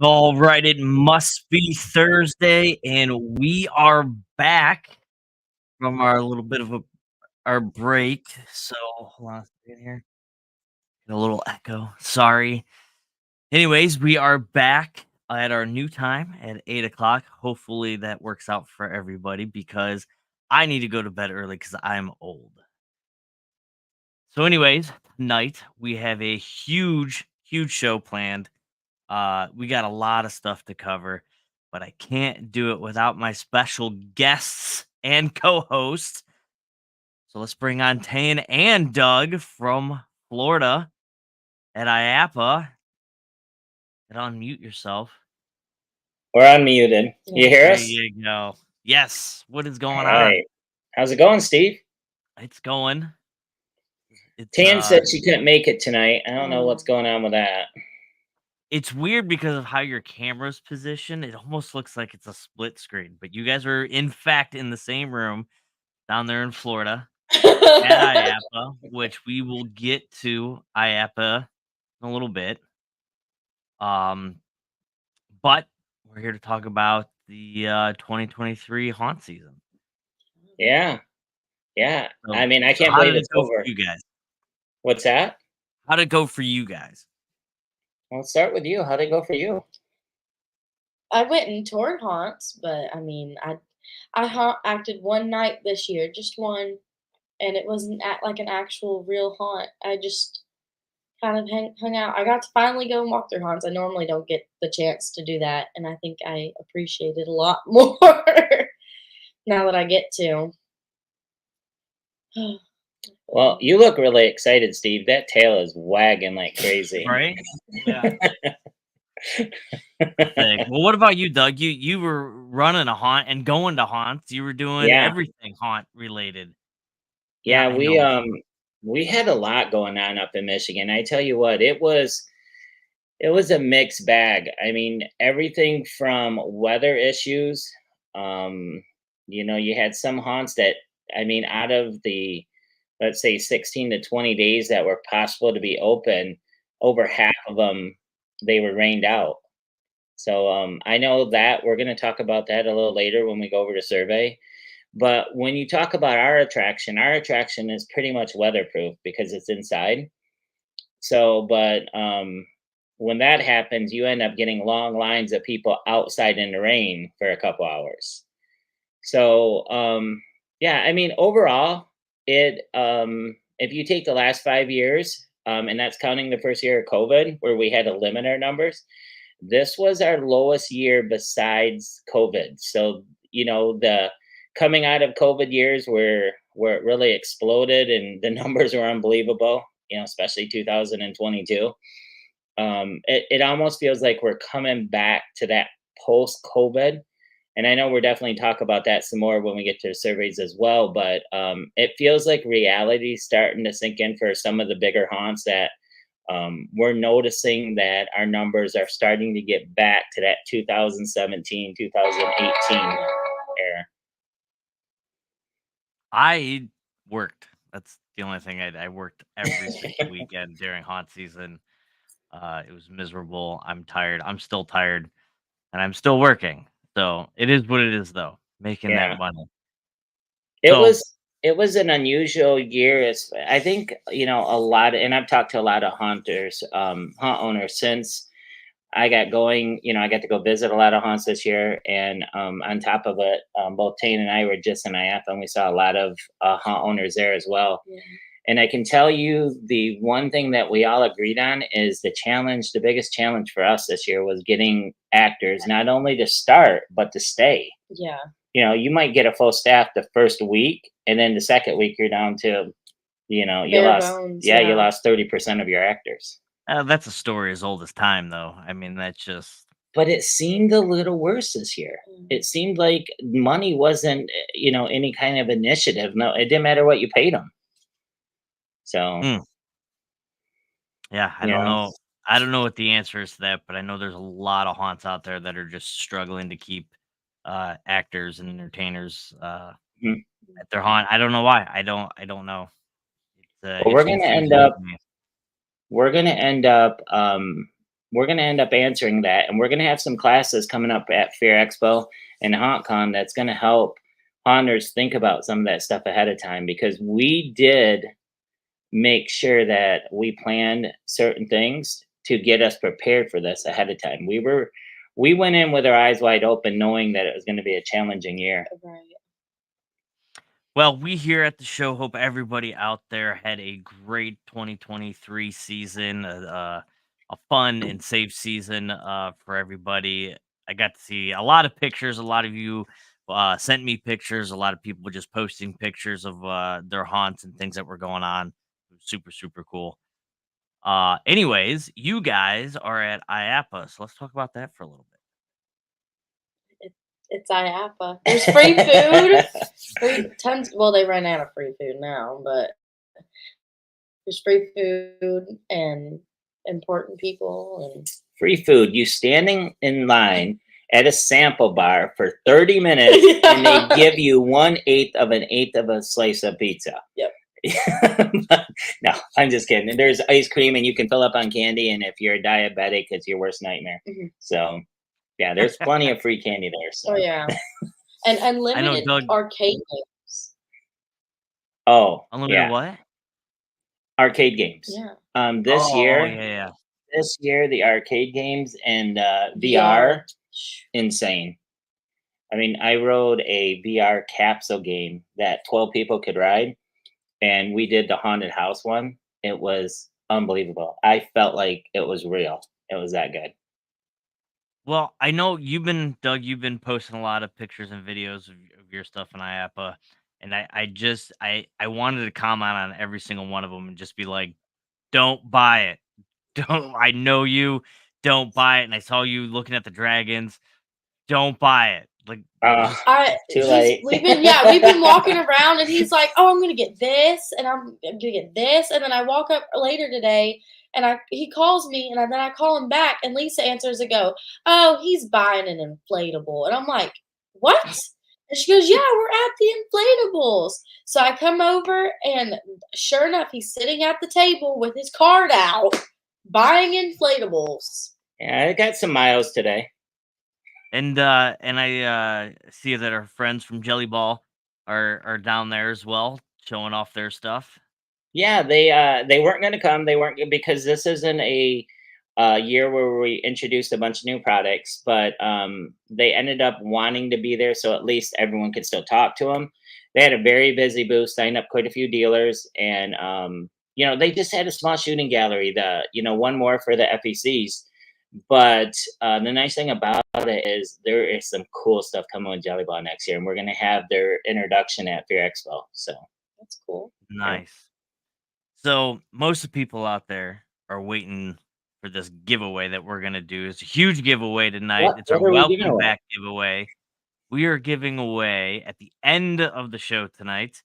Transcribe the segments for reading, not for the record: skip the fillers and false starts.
All right, it must be Thursday, and we are back from our little bit of our break. So hold on a second here. Get a little echo. Sorry. Anyways, we are back at our new time at 8 o'clock. Hopefully that works out for everybody because I need to go to bed early because I'm old. So, anyways, tonight we have a huge show planned. We got a lot of stuff to cover, but I can't do it without my special guests and co-hosts. So let's bring on Tan and Doug from Florida at IAPA. And unmute yourself. We're unmuted. You hear There us? you go. Yes. What is going All on? right. How's it going, Steve? It's going. It's Tan said she couldn't make it tonight. I don't know what's going on with that. it's weird because of how your camera's positioned. It almost looks like it's a split screen, but you guys are in fact in the same room down there in Florida at IAPA, which we will get to IAPA in a little bit. But we're here to talk about the 2023 haunt season. Yeah. Yeah. So, I mean, I can't how believe did it it's go for over. you guys? What's that? How did it go for you guys? Well, let's start with you. How'd it go for you? I went and toured haunts, but I mean, acted one night this year, just one, and it wasn't like an actual real haunt. I just kind of hung out. I got to finally go and walk through haunts. I normally don't get the chance to do that, and I think I appreciate it a lot more now that I get to. Well, you look really excited, Steve. That tail is wagging like crazy. Right? Yeah. Well, what about you, Doug? You were running a haunt and going to haunts. You were doing Yeah. everything haunt related. Yeah, I know. we had a lot going on up in Michigan. I tell you what, it was a mixed bag. I mean, everything from weather issues. Um, you had some haunts that, I mean, out of the, let's say, 16 to 20 days that were possible to be open, over half of them, they were rained out. So I know that we're going to talk about that a little later when we go over to survey. But when you talk about our attraction is pretty much weatherproof because it's inside. So, but when that happens, you end up getting long lines of people outside in the rain for a couple hours. So, yeah, I mean, overall, if you take the last 5 years, and that's counting the first year of COVID, where we had to limit our numbers, this was our lowest year besides COVID. So, the coming out of COVID years where it really exploded and the numbers were unbelievable, especially 2022. It almost feels like we're coming back to that post COVID. And I know we're definitely talk about that some more when we get to the surveys as well. But it feels like reality starting to sink in for some of the bigger haunts that we're noticing that our numbers are starting to get back to that 2017, 2018 era. I worked. That's the only thing I worked every single weekend during haunt season. It was miserable. I'm tired. I'm still tired, and I'm still working. So it is what it is, though. Making that Yeah. money. It So was an unusual year. I think, a lot, and I've talked to a lot of hunters, hunt owners since I got going. I got to go visit a lot of haunts this year, and on top of it, both Tane and I were just in IAPA, and we saw a lot of hunt owners there as well. Yeah. And I can tell you the one thing that we all agreed on is the biggest challenge for us this year was getting actors not only to start, but to stay. Yeah. You might get a full staff the first week, and then the second week you're down to, you Bare lost, bones, you yeah. lost 30% of your actors. that's a story as old as time, though. I mean, that's just But it seemed a little worse this year. It seemed like money wasn't, any kind of initiative. No, it didn't matter what you paid them. So, yeah. I don't know. I don't know what the answer is to that, but I know there's a lot of haunts out there that are just struggling to keep actors and entertainers Mhm. at their haunt. I don't know why. I don't know. It's Well, it confusing to me. we're gonna end up we're gonna end up answering that, and we're gonna have some classes coming up at Fear Expo and HauntCon that's gonna help haunters think about some of that stuff ahead of time, because we did make sure that we planned certain things to get us prepared for this ahead of time. We went in with our eyes wide open, knowing that it was going to be a challenging year. Right. Well, we here at the show hope everybody out there had a great 2023 season, a fun and safe season for everybody. I got to see a lot of pictures. A lot of you sent me pictures. A lot of people just posting pictures of their haunts and things that were going on. It was super, super cool. Anyways, you guys are at IAPA, so let's talk about that for a little bit. It's IAPA. There's free food. Tons. Well, they ran out of free food now, but there's free food and important people and Free food. You standing in line at a sample bar for 30 minutes, and they give you 1/8 of a slice of pizza. Yep. No, I'm just kidding. There's ice cream, and you can fill up on candy. And if you're a diabetic, it's your worst nightmare. Mhm. So, yeah, there's plenty of free candy there. So. Oh yeah, and unlimited Doug. arcade games. Oh, Unlimited yeah. what? Arcade games. Yeah. This year, yeah. This year, the arcade games and VR, insane. I mean, I rode a VR capsule game that 12 people could ride, and we did the haunted house one. It was unbelievable. I felt like it was real. It was that good. Well, I know Doug, you've been posting a lot of pictures and videos of your stuff in IAPA, and I wanted to comment on every single one of them and just be like, don't buy it. I know you, don't buy it. And I saw you looking at the dragons. Don't buy it. Like, Too late. We've been walking around, and he's like, "Oh, I'm gonna get this, and I'm gonna get this," and then I walk up later today, and he calls me, and then I call him back, and Lisa answers and go, "Oh, he's buying an inflatable," and I'm like, "What?" And she goes, "Yeah, we're at the inflatables." So I come over, and sure enough, he's sitting at the table with his card out, buying inflatables. Yeah, I got some miles today. and I see that our friends from Jelly Ball are down there as well, showing off their stuff. Yeah, they weren't going to come. They weren't, because this isn't a year where we introduced a bunch of new products, but they ended up wanting to be there, so at least everyone could still talk to them. They had a very busy booth, signed up quite a few dealers, and they just had a small shooting gallery. One more for the FECs. But the nice thing about it is there is some cool stuff coming with Jelly Ball next year, and we're going to have their introduction at Fear Expo. So that's cool. Nice. So most of the people out there are waiting for this giveaway that we're gonna do. It's a huge giveaway tonight. It's our welcome back giveaway. We are giving away at the end of the show tonight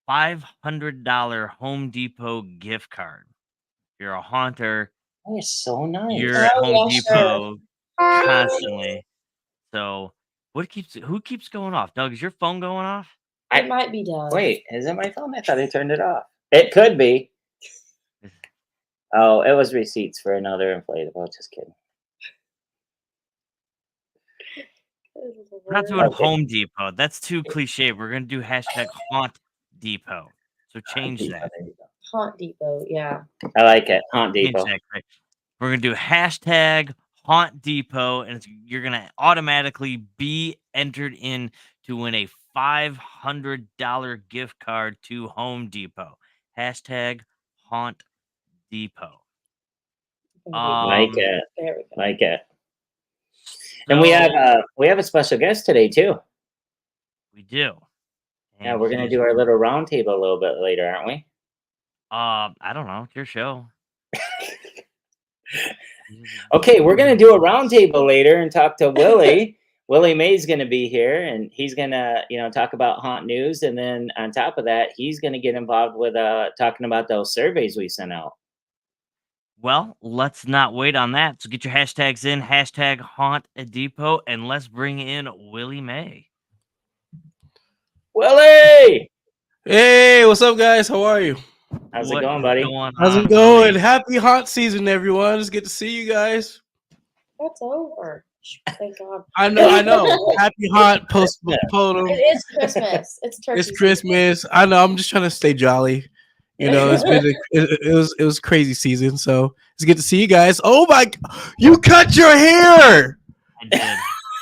$500 Home Depot gift card. If you're a haunter, that is so nice. You're at Home Depot constantly. So who keeps going off? Doug, is your phone going off? It might be Doug. Wait, is it my phone? I thought I turned it off. It could be. Oh, it was receipts for another inflatable. Just kidding. We're not doing Home Depot. That's too cliche. We're gonna do #Haunt Depot. So change that. Haunt Depot, yeah. I like it. Haunt Depot. We're gonna do #Haunt Depot, and you're gonna automatically be entered in to win a $500 gift card to Home Depot. #Haunt Depot. Like it. There we go. Like it. And we have a special guest today too. We do. Yeah, we're gonna do our little round table a little bit later, aren't we? I don't know. It's your show. Okay, we're gonna do a round table later and talk to Willie. Willie May's gonna be here, and he's gonna, talk about haunt news, and then on top of that, he's gonna get involved with talking about those surveys we sent out. Well, let's not wait on that. So get your hashtags in, #Haunt Depot, and let's bring in Willie May. Willie! Hey, what's up, guys? How are you? How's it What going, is buddy? going How's on, it going? Willie? Happy haunt season, everyone. It's good to see you guys. That's over. Thank God. I know. Happy haunt postponed. It is Christmas. It's turkey It's Christmas. I know. I'm just trying to stay jolly. You know, it's been it was crazy season, so it's good to see you guys. Oh my! You cut your hair. I did.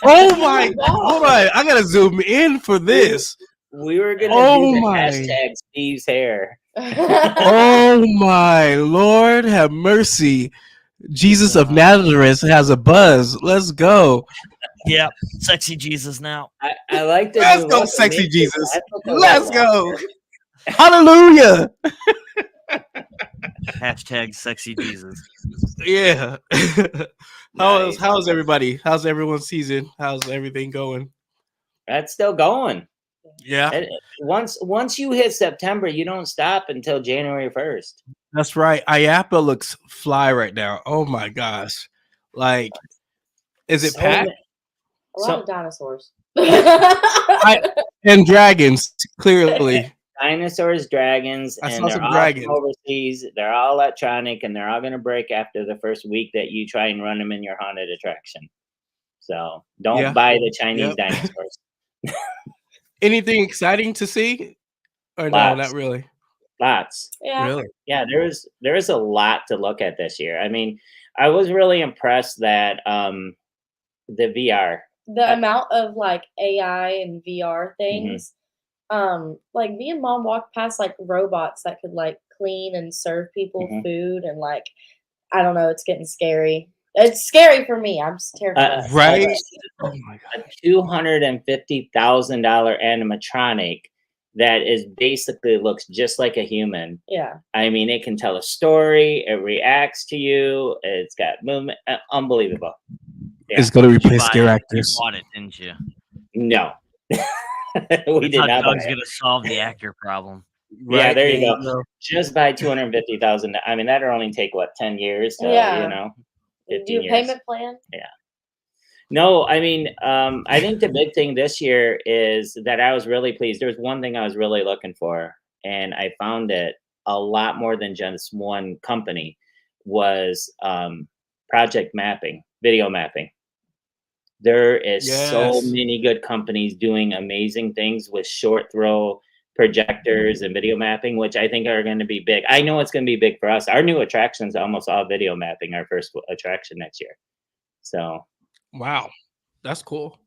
Oh my! Hold on, I gotta zoom in for this. We were gonna Oh do the my. hashtag Steve's hair. Oh my Lord, have mercy! Jesus of Nazareth has a buzz. Let's go. Yep, sexy Jesus now. I like the Let's new go, look. sexy Me too. Jesus. I put the Let's logo go. out there. Hallelujah. Hashtag sexy Jesus. Yeah. Nice. How's everybody? How's everyone's season? How's everything going? That's still going. Yeah. Once you hit September, you don't stop until January 1st. That's right. IAPA looks fly right now. Oh my gosh. Like, is it So packed? A lot of dinosaurs. And dragons, clearly. Dinosaurs, dragons, I and saw they're some all dragons. from overseas. They're all electronic, and they're all going to break after the first week that you try and run them in your haunted attraction. So don't Yeah. buy the Chinese Yep. dinosaurs. Anything exciting to see? Or no, Lots. not really. Lots. Yeah. Really? Yeah, there is a lot to look at this year. I mean, I was really impressed that the VR. The amount of like AI and VR things. Like me and Mom walked past like robots that could like clean and serve people food, and like I don't know, it's getting scary. It's scary for me. I'm just terrified. Right? Oh my A god. $250,000 animatronic that is basically looks just like a human. Yeah. I mean, it can tell a story. It reacts to you. It's got movement. Unbelievable. Yeah. It's gonna replace You scare bought it. actors. You bought it, didn't you? No. We I did thought not. Doug's buy it. gonna solve the actor problem. Yeah, Right? there you go. Just buy 250,000. I mean, that'll only take what 10 years to, Yeah. you know, 15 Your years. payment plan? No, I mean, I think the big thing this year is that I was really pleased. There's one thing I was really looking for, and I found it a lot more than just one company, was project mapping, video mapping. There is so Yes. many good companies doing amazing things with short throw projectors and video mapping, which I think are going to be big. I know it's going to be big for us. Our new attraction's almost all video mapping, our first attraction next year. So Wow. That's cool.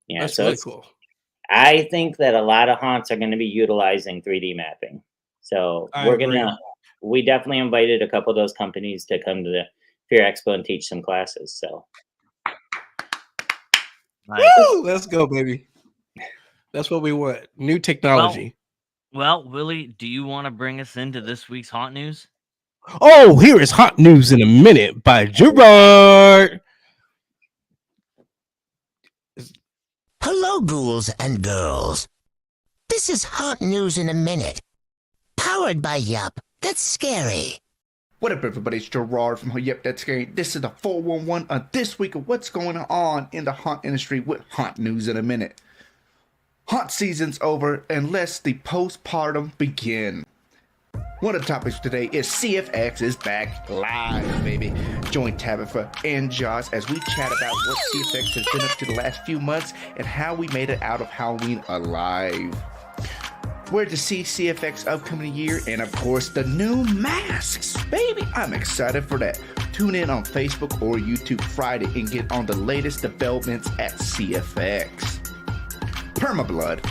yeah, That's so really it's, cool. I think that a lot of haunts are going to be utilizing 3D mapping. So I we're agree. we definitely invited a couple of those companies to come to the Fear Expo and teach some classes. So Nice. Woo! Let's go, baby. That's what we want. New technology. Well, Willie, do you want to bring us into this week's haunt news? Oh, here is Hot News in a Minute by Gerard. Hello, ghouls and girls. This is Hot News in a Minute. Powered by Yup. That's scary. What up, everybody? It's Gerard from Yep, That's Scary. This is the 411 of this week of what's going on in the haunt industry with Haunt News in a Minute. Haunt season's over and let's the postpartum begin. One of the topics today is CFX is back live, baby. Join Tabitha and Josh as we chat about what CFX has been up to the last few months and how we made it out of Halloween alive. Where to see CFX upcoming year, and of course the new masks, baby. I'm excited for that. Tune in on Facebook or YouTube Friday and get on the latest developments at CFX. Permablood.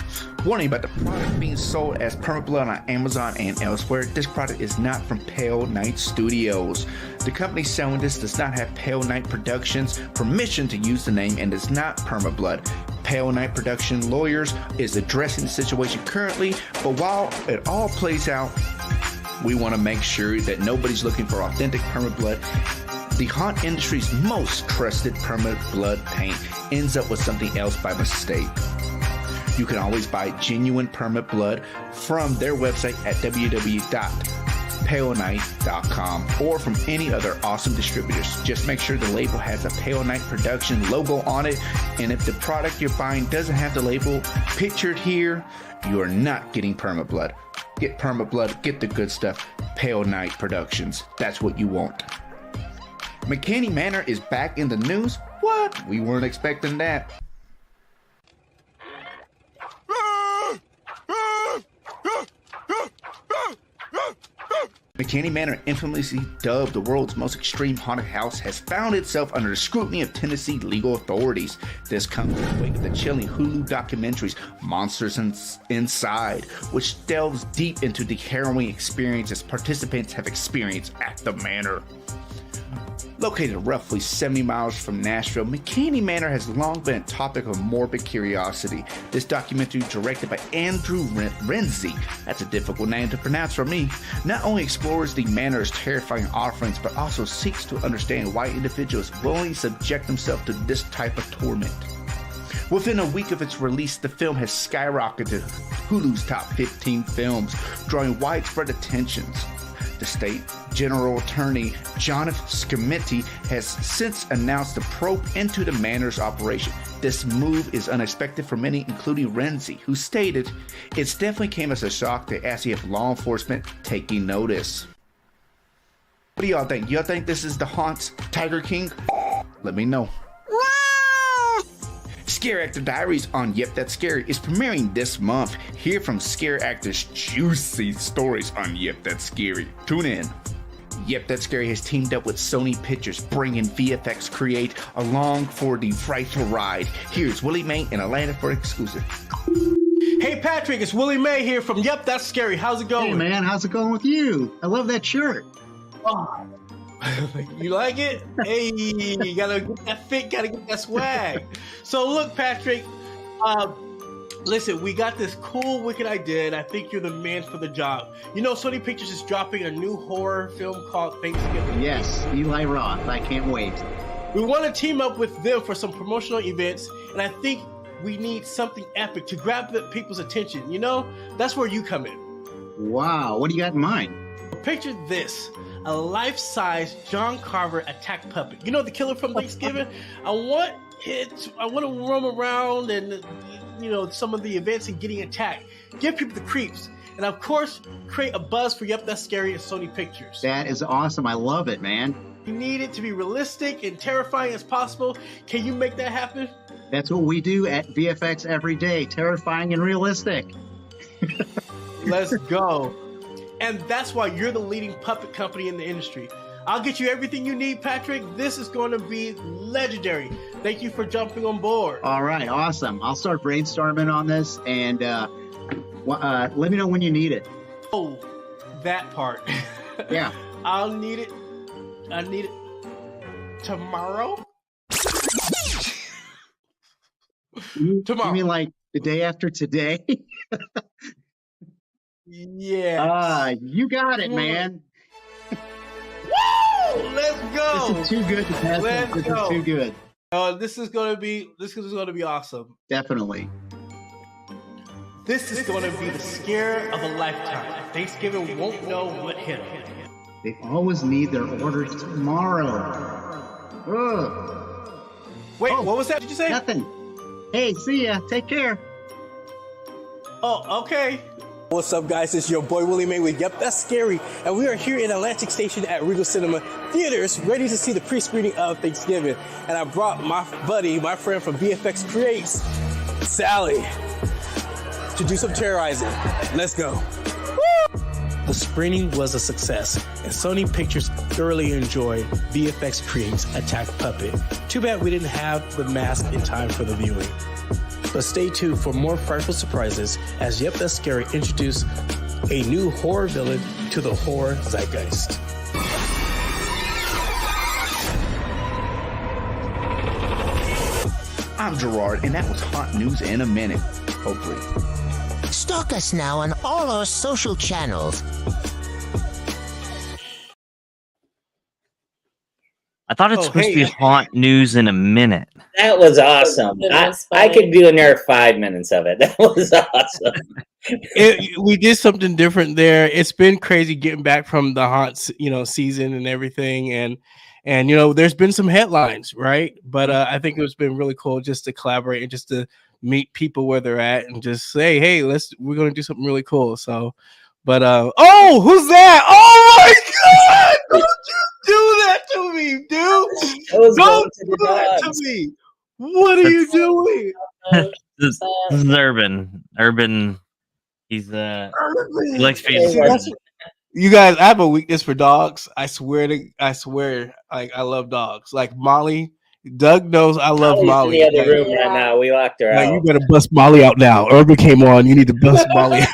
Warning about the product being sold as Permablood on Amazon and elsewhere. This product is not from Pale Knight Studios. The company selling this does not have Pale Knight Productions permission to use the name and is not Permablood. Pale Knight Production Lawyers is addressing the situation currently, but while it all plays out, we want to make sure that nobody's looking for authentic Permablood. The haunt industry's most trusted Permablood paint ends up with something else by mistake. You can always buy genuine Permablood from their website at PaleNight.com or from any other awesome distributors. Just make sure the label has a Pale Night Production logo on it, and if the product you're buying doesn't have the label pictured here, you are not getting Permablood. Get Permablood, get the good stuff. Pale Night Productions. That's what you want. McKinney Manor is back in the news? What? We weren't expecting that. McKinney Manor, infamously dubbed the world's most extreme haunted house, has found itself under the scrutiny of Tennessee legal authorities. This comes in the wake of the chilling Hulu documentaries Monsters Inside, which delves deep into the harrowing experiences participants have experienced at the manor. Located roughly 70 miles from Nashville, McKinney Manor has long been a topic of morbid curiosity. This documentary, directed by Andrew Renzi, that's a difficult name to pronounce for me, not only explores the manor's terrifying offerings, but also seeks to understand why individuals willingly subject themselves to this type of torment. Within a week of its release, the film has skyrocketed to Hulu's top 15 films, drawing widespread attentions. The state general attorney, Jonathan Scammenti, has since announced a probe into the manor's operation. This move is unexpected for many, including Renzi, who stated, "It's definitely came as a shock to actually have law enforcement taking notice." What do y'all think? Y'all think this is the Haunt's Tiger King? Let me know. Scare Actor Diaries on Yep That's Scary is premiering this month. Hear from scare actors' juicy stories on Yep That's Scary. Tune in. Yep That's Scary has teamed up with Sony Pictures, bringing VFX Create along for the frightful ride. Here's Willie May in Atlanta for exclusive. Hey Patrick, it's Willie May here from Yep That's Scary. How's it going? Hey man, how's it going with you? I love that shirt. Oh. You like it? Hey, you gotta get that fit, gotta get that swag. So look, Patrick, listen, we got this cool, wicked idea, and I think you're the man for the job. You know, Sony Pictures is dropping a new horror film called Thanksgiving. Yes, Eli Roth. I can't wait. We want to team up with them for some promotional events, and I think we need something epic to grab the people's attention. You know, that's where you come in. Wow, what do you got in mind? Picture this. A life-size John Carver attack puppet. You know the killer from Thanksgiving? I want to roam around and, you know, some of the events and getting attacked. Give people the creeps. And of course, create a buzz for Yep That's Scary and Sony Pictures. That is awesome. I love it, man. You need it to be realistic and terrifying as possible. Can you make that happen? That's what we do at VFX every day. Terrifying and realistic. Let's go. And that's why you're the leading puppet company in the industry. I'll get you everything you need, Patrick. This is going to be legendary. Thank you for jumping on board. All right, awesome. I'll start brainstorming on this, and let me know when you need it. Oh, that part. Yeah. I need it tomorrow. Tomorrow. You mean like the day after today? Yeah. You got it, man. Woo! Let's go. This is too good to pass. Let's This go. is too good. This is gonna be awesome. Definitely. This is gonna be the scare of a lifetime. Thanksgiving won't know what hit them. They always need their orders tomorrow. Ugh. Wait, Oh, what was that? Did you say? Nothing. Hey, see ya. Take care. Oh, okay. What's up, guys? It's your boy Willie May with Yep That's Scary, and we are here in Atlantic Station at Regal Cinema Theaters, ready to see the pre-screening of Thanksgiving. And I brought my buddy, my friend from VFX Creates, Sally, to do some terrorizing. Let's go. The screening was a success, and Sony Pictures thoroughly enjoyed VFX Creates Attack Puppet. Too bad we didn't have the mask in time for the viewing. But stay tuned for more frightful surprises as Yep That's Scary introduce a new horror villain to the horror zeitgeist. I'm Gerard, and that was Haunt News in a Minute. Hopefully. Stalk us now on all our social channels. I thought it's Oh, supposed to be hey. haunt news in a minute. That was awesome. It was I could funny. do another 5 minutes of it. That was awesome. We did something different there. It's been crazy getting back from the haunt, season and everything, and there's been some headlines, right? But I think it's been really cool just to collaborate and just to meet people where they're at and just say, hey, we're gonna do something really cool. So, but oh, who's that? Oh my God! Don't you do that to me, dude! It was going Don't to do the that to dogs. me. What are you doing? This is Urban. Urban, he likes being See, that's you guys. I have a weakness for dogs. I swear, like I love dogs. Like Molly, Doug knows I love Molly's in the Molly. other Like, room right now. We locked her like, you out. better bust Molly out now. Urban came on. You need to bust Molly out.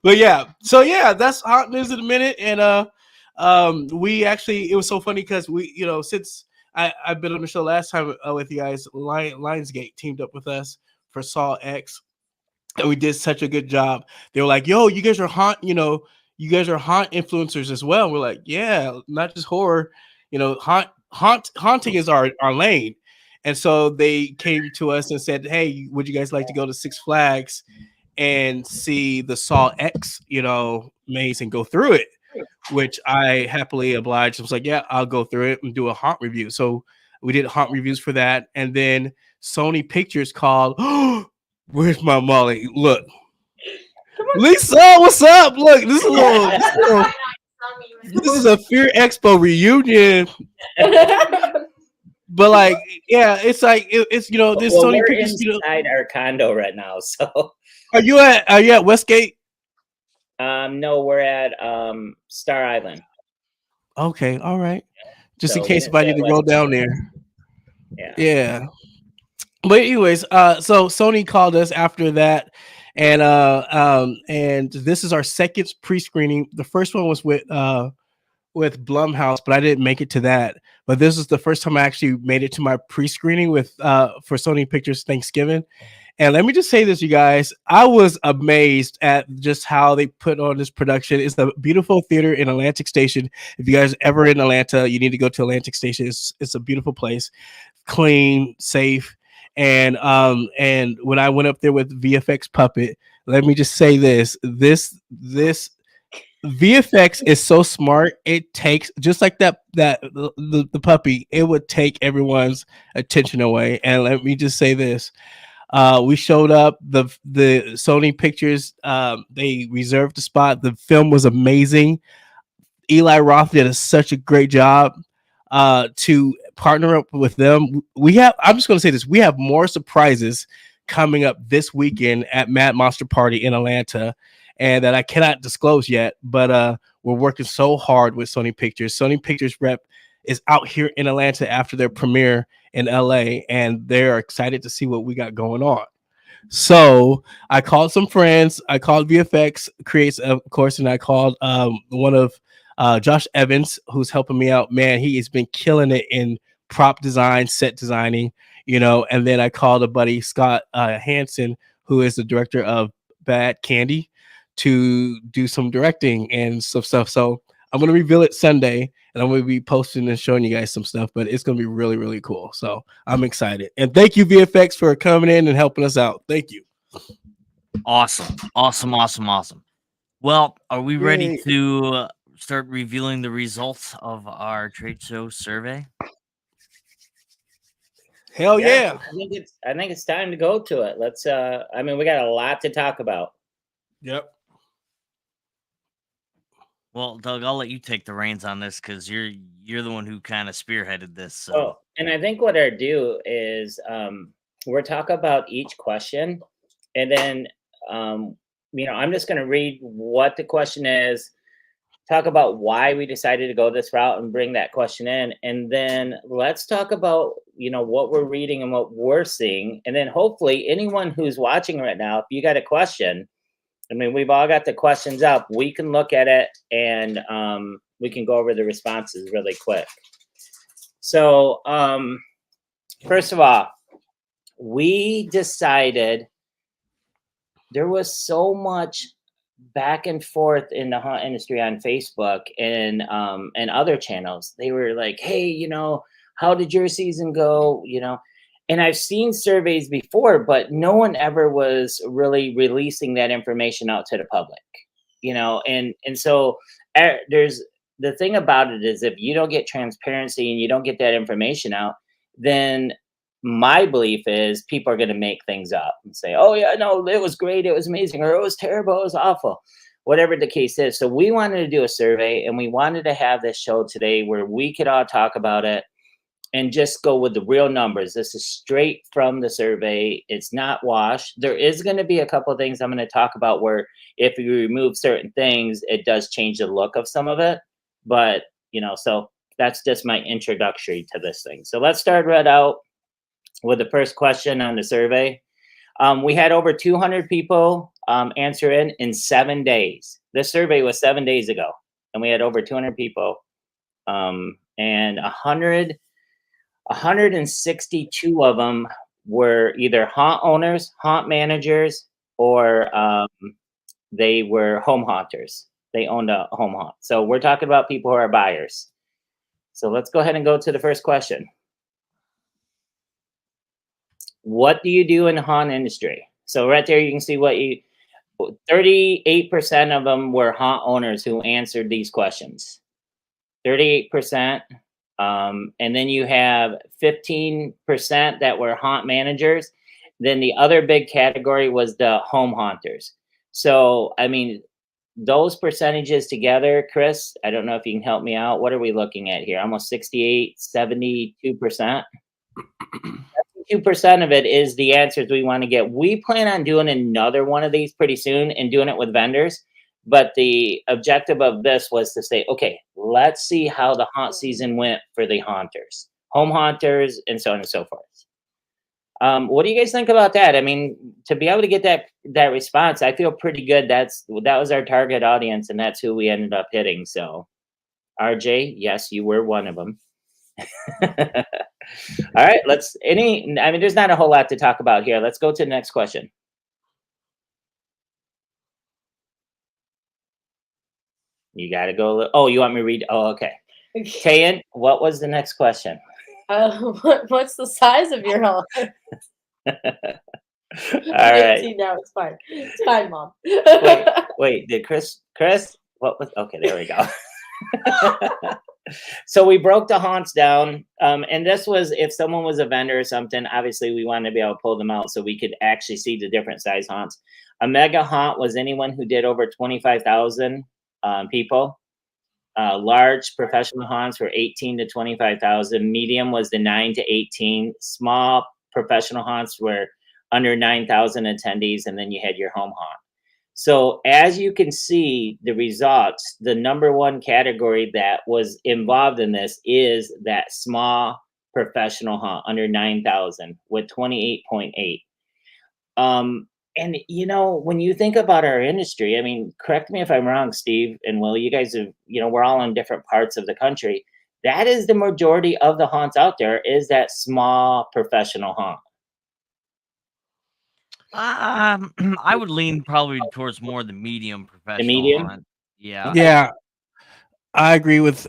But yeah, so yeah, that's hot news in a minute. And we actually, it was so funny because we, since I've been on the show last time with you guys, Lionsgate teamed up with us for Saw X, and we did such a good job. They were like, "Yo, you guys are you guys are haunt influencers as well." And we're like, "Yeah, not just horror, haunting is our lane." And so they came to us and said, "Hey, would you guys like to go to Six Flags and see the Saw X, maze and go through it?" Which I happily obliged. I was like, "Yeah, I'll go through it and do a haunt review." So we did haunt reviews for that, and then Sony Pictures called. Where's my Molly? Look, Lisa, what's up? Look, this is a Fear Expo reunion. But like, yeah, it's like it's this Well, Sony we're Pictures. inside our condo right now. So, Are you at Westgate? no, we're at Star Island. Okay, all right. Just So in we case didn't if I stay need at to go Westgate. down there. Yeah. Yeah. But anyways, so Sony called us after that, and this is our second pre-screening. The first one was with Blumhouse, but I didn't make it to that. But this is the first time I actually made it to my pre-screening with for Sony Pictures Thanksgiving. And let me just say this, you guys, I was amazed at just how they put on this production. It's a beautiful theater in Atlantic Station. If you guys are ever in Atlanta, you need to go to Atlantic Station. It's a beautiful place, clean, safe. And when I went up there with VFX Puppet, let me just say this VFX is so smart. It takes just like the puppy. It would take everyone's attention away. And let me just say this: we showed up. The Sony Pictures. They reserved the spot. The film was amazing. Eli Roth did such a great job to partner up with them. I'm just going to say this. We have more surprises coming up this weekend at Mad Monster Party in Atlanta, and that I cannot disclose yet, but we're working so hard with Sony Pictures. Sony Pictures rep is out here in Atlanta after their premiere in LA, and they're excited to see what we got going on. So I called some friends. I called VFX Creates, of course, and I called one of Josh Evans, who's helping me out. Man, he has been killing it in prop design, set designing, And then I called a buddy, Scott Hansen, who is the director of Bad Candy, to do some directing and stuff. So I'm going to reveal it Sunday, and I'm going to be posting and showing you guys some stuff, but it's going to be really, really cool. So I'm excited. And thank you, VFX, for coming in and helping us out. Thank you. Awesome. Well, are we ready Yay. to start revealing the results of our trade show survey? Hell yeah. I think it's time to go to it. Let's I mean, we got a lot to talk about. Yep. Well, Doug, I'll let you take the reins on this because you're the one who kind of spearheaded this. So. Oh, and I think what I'll do is we'll talk about each question, and then I'm just going to read what the question is, talk about why we decided to go this route, and bring that question in, and then let's talk about what we're reading and what we're seeing, and then hopefully anyone who's watching right now, if you got a question. I mean, we've all got the questions up. We can look at it and we can go over the responses really quick. So, first of all, we decided there was so much back and forth in the haunt industry on Facebook and other channels. They were like, "Hey, how did your season go?" And I've seen surveys before, but no one ever was really releasing that information out to the public. And so there's the thing about it is if you don't get transparency and you don't get that information out, then my belief is people are going to make things up and say, "Oh yeah, no, it was great, it was amazing," or "It was terrible, it was awful," whatever the case is. So we wanted to do a survey, and we wanted to have this show today where we could all talk about it and just go with the real numbers. This is straight from the survey. It's not washed. There is going to be a couple of things I'm going to talk about where if you remove certain things, it does change the look of some of it. But, so that's just my introductory to this thing. So let's start right out with the first question on the survey. We had over 200 people answer in 7 days. This survey was 7 days ago, and we had over 200 people, and 162 of them were either haunt owners, haunt managers, or they were home haunters. They owned a home haunt. So we're talking about people who are buyers. So let's go ahead and go to the first question. What do you do in the haunt industry? So right there, you can see 38% of them were haunt owners who answered these questions. 38%. And then you have 15% that were haunt managers. Then the other big category was the home haunters. So, I mean, those percentages together, Chris, I don't know if you can help me out. What are we looking at here? Almost 68, 72%. 2% of it is the answers we want to get. We plan on doing another one of these pretty soon and doing it with vendors. But the objective of this was to say, okay, let's see how the haunt season went for the haunters, home haunters, and so on and so forth. What do you guys think about that? I mean, to be able to get that response, I feel pretty good. That was our target audience, and that's who we ended up hitting. So, RJ, yes, you were one of them. All right, there's not a whole lot to talk about here. Let's go to the next question. You got to go. Oh, you want me to read? Oh, okay. Tayan, what was the next question? What's the size of your haunt? All right. See, now it's fine. It's fine, Mom. Wait, did Chris, what was, okay, there we go. So we broke the haunts down. And this was, if someone was a vendor or something, obviously we wanted to be able to pull them out so we could actually see the different size haunts. A mega haunt was anyone who did over 25,000 people. Large professional haunts were 18 to 25,000. Medium was the 9 to 18. Small professional haunts were under 9,000 attendees, and then you had your home haunt. So as you can see, the results, the number one category that was involved in this is that small professional haunt under 9,000 with 28.8. And when you think about our industry, I mean, correct me if I'm wrong, Steve and Will, you guys have, we're all in different parts of the country. That is the majority of the haunts out there, is that small professional haunt. I would lean probably towards more the medium professional medium? haunt. Yeah. Yeah, I agree with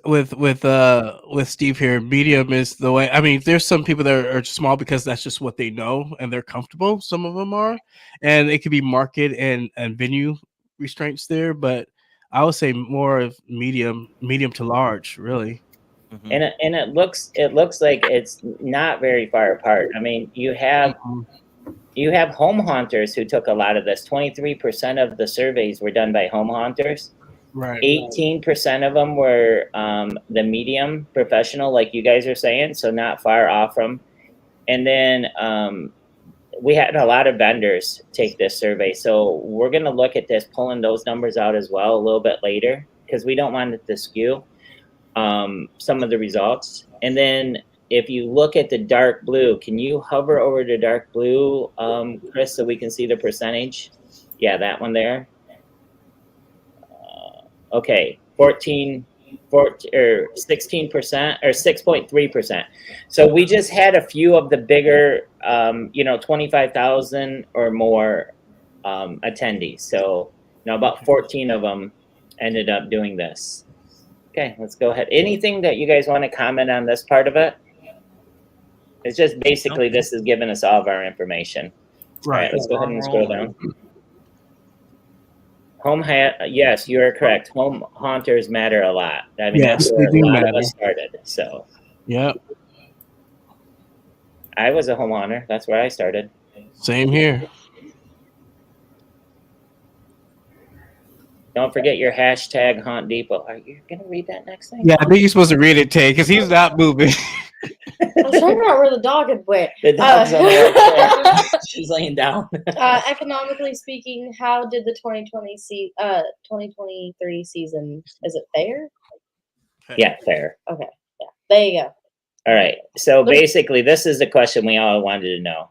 Steve here. Medium is the way. I mean, there's some people that are small because that's just what they know and they're comfortable. Some of them are, and it could be market and venue restraints there. But I would say more of medium to large, really. Mhm. And it looks like it's not very far apart. I mean, you have home haunters who took a lot of this. 23% of the surveys were done by home haunters. Right. 18% of them were the medium professional, like you guys are saying, so not far off from. And then we had a lot of vendors take this survey. So we're going to look at this, pulling those numbers out as well a little bit later, because we don't want it to skew some of the results. And then if you look at the dark blue, can you hover over the dark blue, Chris, so we can see the percentage? Yeah, that one there. Okay, 16% or 6.3%. So we just had a few of the bigger, 25,000 or more attendees. So No, about 14 of them ended up doing this. Okay, let's go ahead. Anything that you guys want to comment on this part of it? It's just basically this is giving us all of our information. All right, let's go ahead and scroll down. Yes, you are correct. Home haunters matter a lot. I mean, Yes, that's they where a do lot of matter. us started. So Yep. I was a home haunter. That's where I started. Same here. Don't forget your hashtag Haunt Depot. Are you gonna read that next thing? Yeah, I think you're supposed to read it, Tay, because he's not moving. I was trying to figure out where the dog had went. The dog's on the right there. She's laying down. Economically speaking, how did the 2023 season? Is it fair? Yeah, fair. Okay, yeah, there you go. All right. So basically, this is the question we all wanted to know.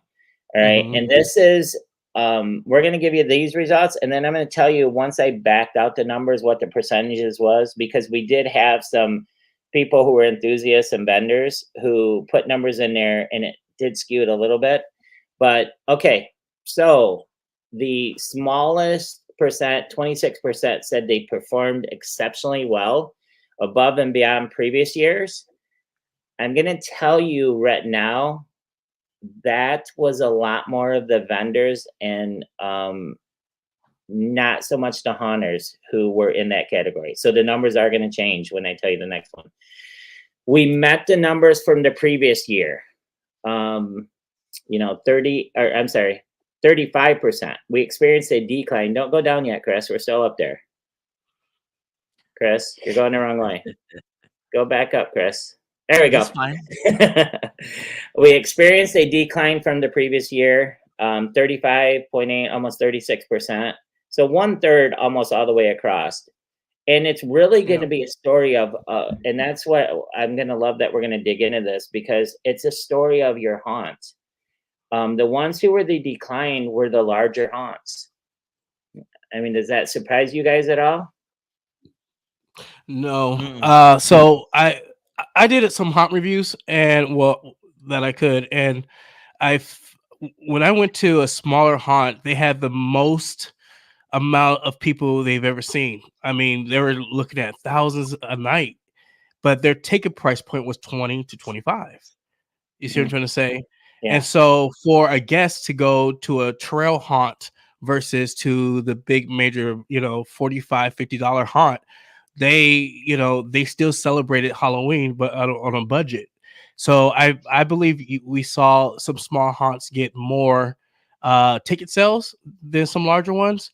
All right, and this is we're going to give you these results, and then I'm going to tell you once I backed out the numbers what the percentages was, because we did have some people who were enthusiasts and vendors who put numbers in there, and it did skew it a little bit. But okay, so the smallest percent, 26%, said they performed exceptionally well, above and beyond previous years. I'm going to tell you right now, that was a lot more of the vendors and not so much the haunters who were in that category. So the numbers are going to change when I tell you the next one. We met the numbers from the previous year. 35%. We experienced a decline. Don't go down yet, Chris. We're still up there. Chris, you're going the wrong way. Go back up, Chris. There we go. That's fine. We experienced a decline from the previous year, 35.8, almost 36%. So 1/3, almost all the way across. And it's really going to be a story of, and that's what I'm going to love that we're going to dig into this, because it's a story of your haunts. The ones who were the decline were the larger haunts. I mean, does that surprise you guys at all? No. So I did some haunt reviews and that I could, and when I went to a smaller haunt, they had the most amount of people they've ever seen. I mean, they were looking at thousands a night, but their ticket price point was 20 to 25. You see what I'm trying to say? Yeah. And so for a guest to go to a trail haunt versus to the big major, $45, $50 haunt, they still celebrated Halloween, but on a budget. So I believe we saw some small haunts get more ticket sales than some larger ones.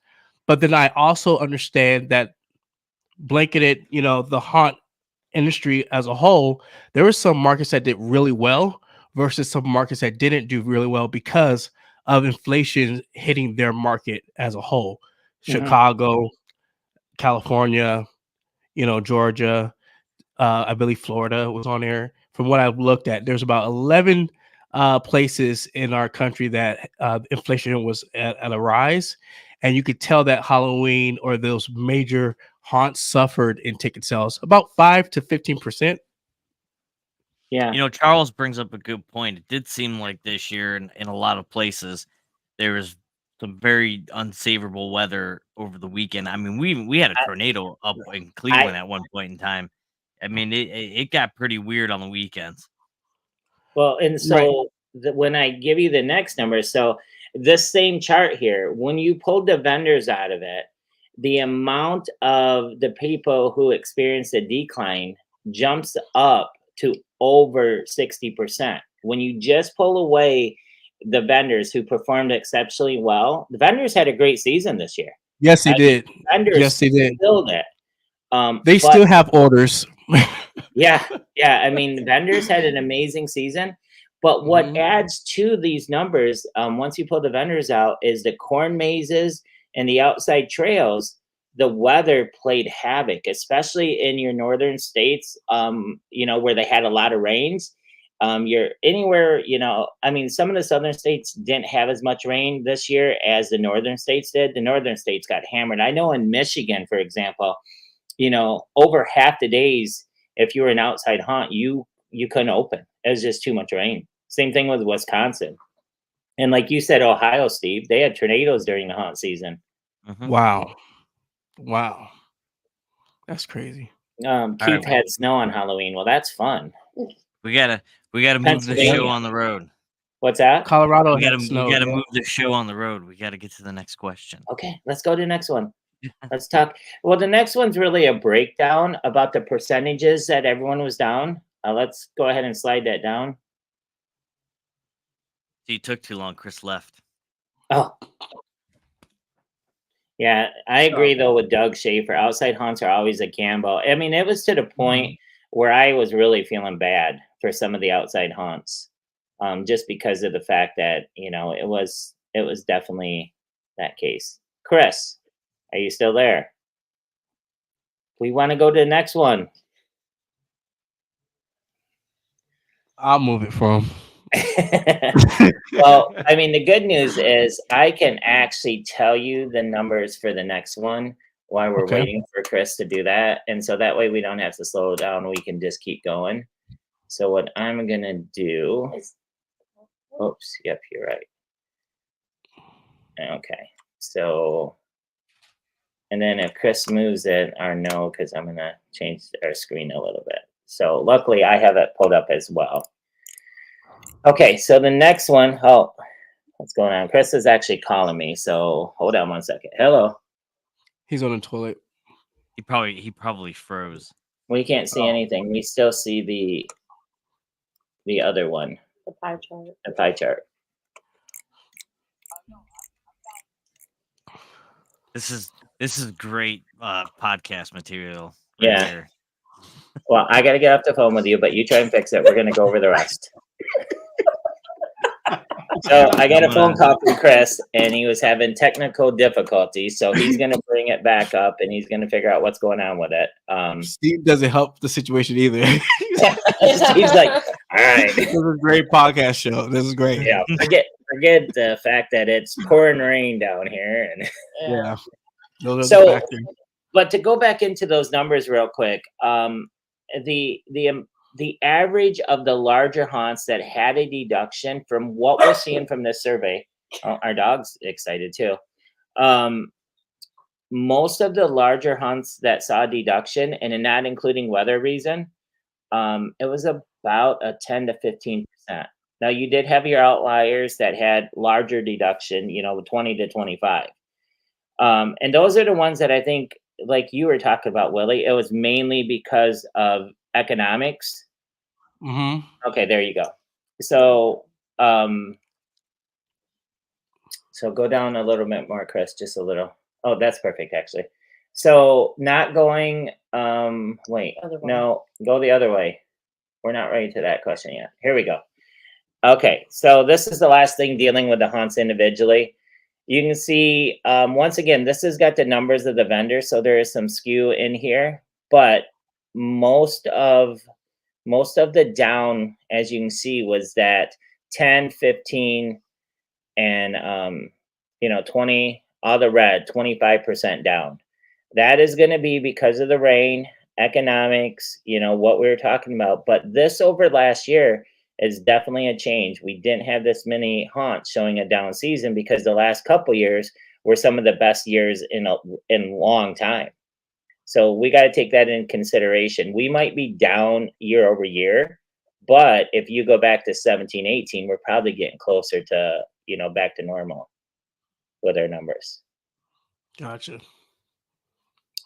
But then I also understand that blanketed, the haunt industry as a whole, there were some markets that did really well versus some markets that didn't do really well because of inflation hitting their market as a whole. Chicago, California, Georgia, I believe Florida was on there. From what I've looked at, there's about 11 places in our country that inflation was at a rise. And you could tell that Halloween or those major haunts suffered in ticket sales, about 5 to 15%. Yeah. Charles brings up a good point. It did seem like this year in a lot of places, there was some very unsavourable weather over the weekend. I mean, we had a tornado up in Cleveland at one point in time. I mean, it got pretty weird on the weekends. Well, and so when I give you the next number, so this same chart here, when you pulled the vendors out of it, the amount of the people who experienced a decline jumps up to over 60%. When you just pull away the vendors who performed exceptionally well, the vendors had a great season this year. Yes, they did. Vendors Yes, they did. killed it. They still have orders. Yeah. I mean, vendors had an amazing season. But what adds to these numbers, once you pull the vendors out, is the corn mazes and the outside trails. The weather played havoc, especially in your northern states, where they had a lot of rains. You're anywhere, I mean, some of the southern states didn't have as much rain this year as the northern states did. The northern states got hammered. I know in Michigan, for example, over half the days, if you were an outside haunt, you couldn't open. It was just too much rain. Same thing with Wisconsin. And like you said, Ohio, Steve, they had tornadoes during the haunt season. Wow. Wow, that's crazy. right, Keith had snow on Halloween. Well, that's fun. we gotta move the show Pennsylvania. on the road. What's that? Colorado We gotta had snow. Yeah. move the show on the road. We gotta get to the next question. Okay, let's go to the next one. Let's talk. Well, the next one's really a breakdown about the percentages that everyone was down. Let's go ahead and slide that down. You took too long. Chris left. Oh. Yeah, I agree though with Doug Schaefer. Outside hunts are always a gamble. I mean, it was to the point where I was really feeling bad for some of the outside hunts, just because of the fact that it was definitely that case. Chris, are you still there? We want to go to the next one. I'll move it for him. Well, I mean, the good news is I can actually tell you the numbers for the next one while we're waiting for Chris to do that. And so that way we don't have to slow down. We can just keep going. So what I'm going to do, oops, yep, you're right. Okay. So, and then if Chris moves it, or no, because I'm going to change our screen a little bit. So luckily I have it pulled up as well. Okay, so the next one, what's going on? Chris is actually calling me, so hold on one second. Hello. He's on the toilet. He probably froze. We can't see anything. We still see the other one. The pie chart. The pie chart. This is great podcast material. Yeah. Here. Well, I got to get off the phone with you, but you try and fix it. We're going to go over the rest. So I got a phone call from Chris, and he was having technical difficulties. So he's going to bring it back up, and he's going to figure out what's going on with it. Steve doesn't help the situation either. He's like, all right. This is a great podcast show. This is great. Yeah, forget the fact that it's pouring rain down here. And Yeah. So, but to go back into those numbers real quick, the average of the larger haunts that had a deduction from what we're seeing from this survey, our dog's excited too. Most of the larger hunts that saw a deduction, and not including weather reason, it was about a 10 to 15%. Now you did have your outliers that had larger deduction, 20 to 25. And those are the ones that I think, like you were talking about, Willie, it was mainly because of economics. Okay, there you go. So, so go down a little bit more, Chris, just a little. Oh, that's perfect, actually. So not going, wait, no, go the other way. We're not ready to that question yet. Here we go. Okay, so this is the last thing dealing with the haunts individually. You can see, once again, this has got the numbers of the vendors, so there is some skew in here, but most of the down, as you can see, was that 10, 15, and 20, all the red, 25% down. That is going to be because of the rain, economics, what we were talking about. But this over last year is definitely a change. We didn't have this many haunts showing a down season because the last couple years were some of the best years in a long time. So we got to take that in consideration. We might be down year over year, but if you go back to 17, 18, we're probably getting closer to, back to normal with our numbers. Gotcha.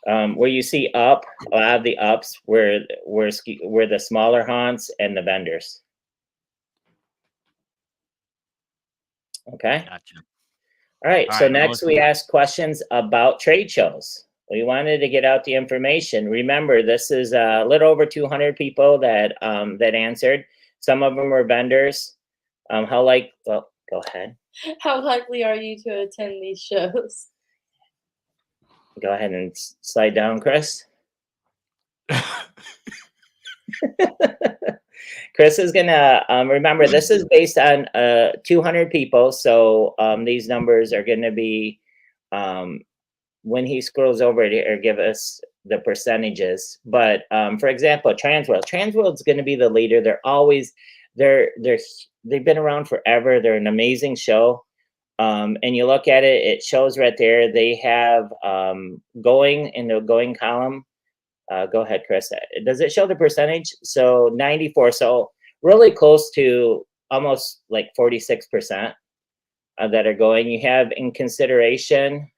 Where you see up, a lot of the ups were the smaller haunts and the vendors. Okay. Gotcha. All right. So right, next we asked questions about trade shows. We wanted to get out the information. Remember, this is a little over 200 people that answered. Some of them were vendors. Well, go ahead. How likely are you to attend these shows? Go ahead and slide down, Chris. Chris is gonna remember this is based on 200 people, so these numbers are gonna be when he scrolls over to give us the percentages. But for example, Transworld's going to be the leader. They've been around forever. They're an amazing show. And you look at it, it shows right there. They have going in the going column. Go ahead, Chris. Does it show the percentage? So 94. So really close to almost like 46% that are going. You have in consideration,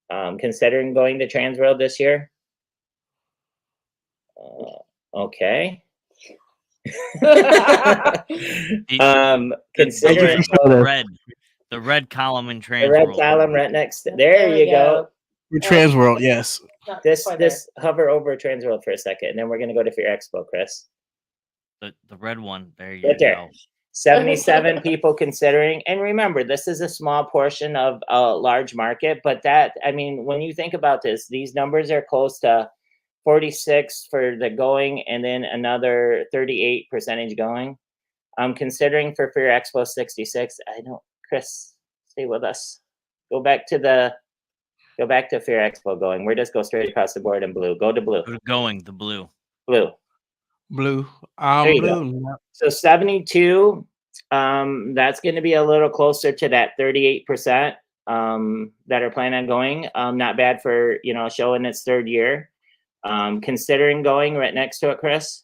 considering going to Transworld this year. Okay. Considering the red column in the red Transworld. column right next to, there you go. Transworld, yes. This hover over Transworld for a second, and then we're gonna go to Fear Expo, Chris. The red one. There you Right there. go. 77 people considering. And remember, this is a small portion of a large market, but that, I mean, when you think about this, these numbers are close to 46 for the going and then another 38% going. Considering for Fear Expo 66, Chris, stay with us. Go back to Fear Expo going. We're just go straight across the board in blue. Go to blue. Going, the blue. Blue. Blue. There you Blue. go. So 72, that's going to be a little closer to that 38% that are planning on going. Not bad for, a show in its third year. Considering going right next to it, Chris,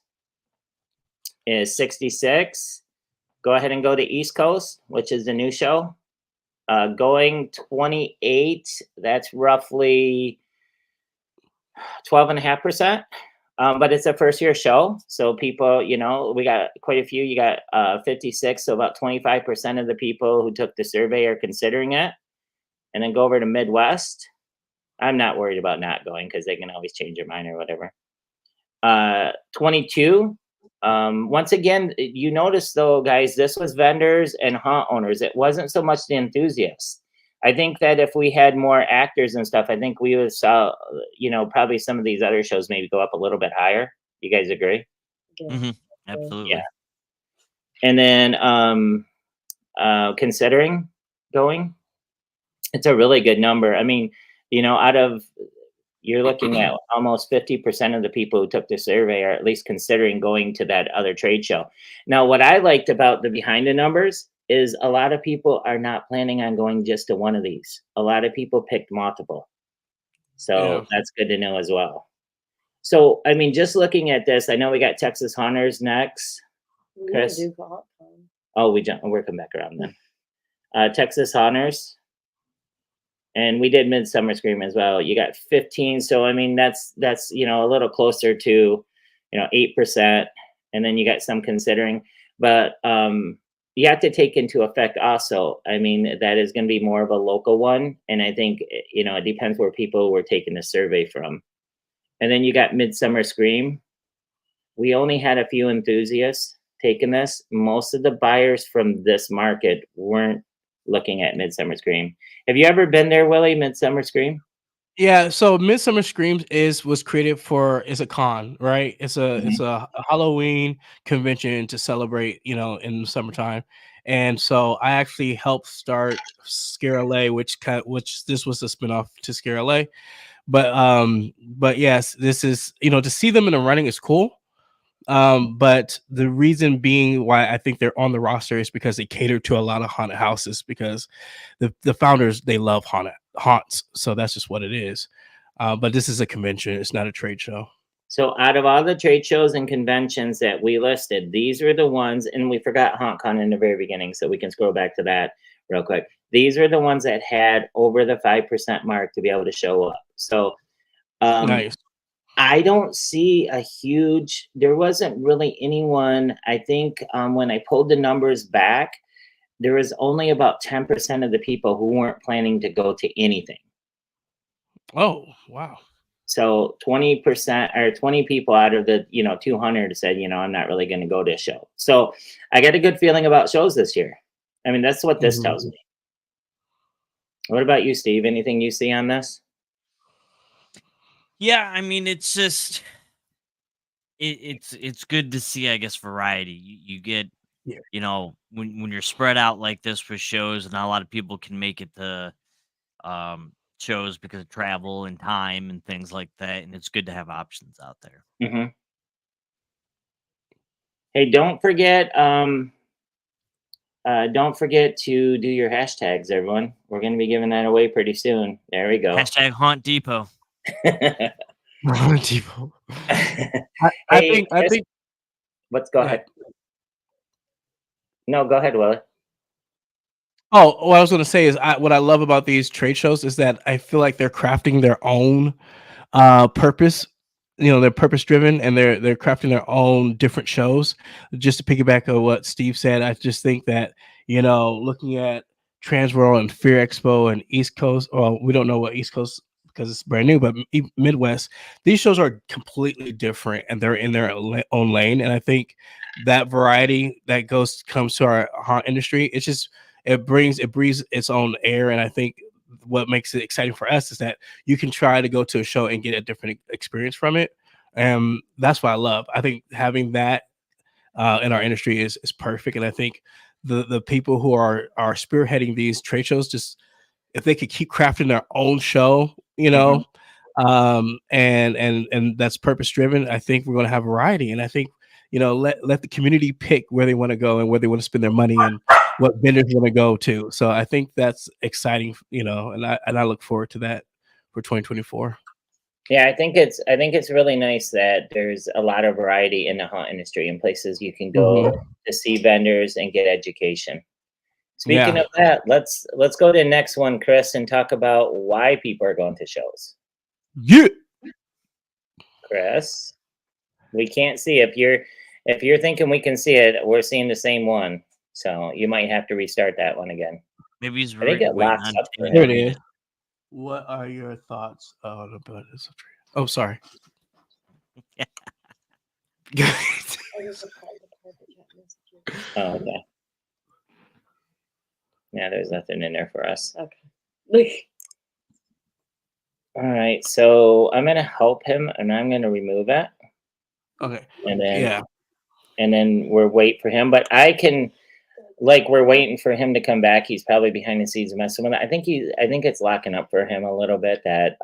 is 66. Go ahead and go to East Coast, which is the new show. Going 28, that's roughly 12.5%. But it's a first year show. So people, we got quite a few. You got 56. So about 25% of the people who took the survey are considering it. And then go over to Midwest. I'm not worried about not going because they can always change their mind or whatever. 22. Once again, you notice though, guys, this was vendors and haunt owners. It wasn't so much the enthusiasts. I think that if we had more actors and stuff, I think we would saw, probably some of these other shows maybe go up a little bit higher. You guys agree? Mm-hmm. Absolutely. Yeah. And then considering going, it's a really good number. I mean, you're looking at almost 50% of the people who took the survey are at least considering going to that other trade show. Now, what I liked about the behind the numbers is a lot of people are not planning on going just to one of these. A lot of people picked multiple. So that's good to know as well. So, I mean, just looking at this, I know we got Texas Hunters next. Chris? Oh, we're coming back around then. Texas Hunters. And we did Midsummer Scream as well. You got 15. So, I mean, that's a little closer to, 8%. And then you got some considering. But you have to take into effect also, I mean, that is going to be more of a local one. And I think, it depends where people were taking the survey from. And then you got Midsummer Scream. We only had a few enthusiasts taking this. Most of the buyers from this market weren't looking at Midsummer Scream. Have you ever been there, Willie, Midsummer Scream? Yeah, so Midsummer Screams was created it's a con, right? It's a Halloween convention to celebrate, in the summertime. And so I actually helped start Scare LA, which this was a spinoff to Scare LA. But yes, this is, to see them in the running is cool. But the reason being why I think they're on the roster is because they cater to a lot of haunted houses, because the founders, they love haunts. So that's just what it is. But this is a convention. It's not a trade show. So out of all the trade shows and conventions that we listed, these are the ones, and we forgot HauntCon in the very beginning, so we can scroll back to that real quick. These are the ones that had over the 5% mark to be able to show up. So nice. I don't see there wasn't really anyone, I think when I pulled the numbers back, there was only about 10% of the people who weren't planning to go to anything. Oh, wow. So 20% or 20 people out of the, 200 said, I'm not really going to go to a show. So I got a good feeling about shows this year. I mean, that's what this tells me. What about you, Steve? Anything you see on this? Yeah, I mean, it's just it's good to see, I guess, variety. You get, when you're spread out like this with shows, and not a lot of people can make it to shows because of travel and time and things like that, and it's good to have options out there. Mm-hmm. Hey, don't forget Don't forget to do your hashtags, everyone. We're going to be giving that away pretty soon. There we go. Hashtag Haunt Depot. Depot. I Hey, think Chris, let's go Yeah. ahead. No, go ahead, Willie. Oh, what I was going to say is what I love about these trade shows is that I feel like they're crafting their own purpose. You know, they're purpose driven and they're crafting their own different shows. Just to piggyback on what Steve said, I just think that, you know, looking at Transworld and Fear Expo and East Coast, well, we don't know what East Coast because it's brand new, but Midwest, these shows are completely different and they're in their own lane. And I think that variety that comes to our haunt industry, it's just it breathes its own air. And I think what makes it exciting for us is that you can try to go to a show and get a different experience from it. And that's what I love. I think having that in our industry is perfect. And I think the people who are spearheading these trade shows, just if they could keep crafting their own show, you know, and that's purpose driven, I think we're going to have variety. And I think, you know, let the community pick where they want to go and where they want to spend their money and what vendors want to go to. So I think that's exciting, you know, and I look forward to that for 2024. Yeah, I think it's really nice that there's a lot of variety in the haunt industry and places you can go to see vendors and get education. Speaking of that, let's go to the next one, Chris, and talk about why people are going to shows. Yeah. Chris, we can't see if you're thinking we can see it. We're seeing the same one, so you might have to restart that one again. Maybe he's I think it waiting locks on up for There him. it is. What are your thoughts on about this? Oh, sorry. Oh, okay. Yeah, there's nothing in there for us. Okay. All right, so I'm gonna help him, and I'm gonna remove it, Okay. and then Yeah. and then we're wait for him. But I can, like, we're waiting for him to come back. He's probably behind the scenes messing with it. I think it's locking up for him a little bit. That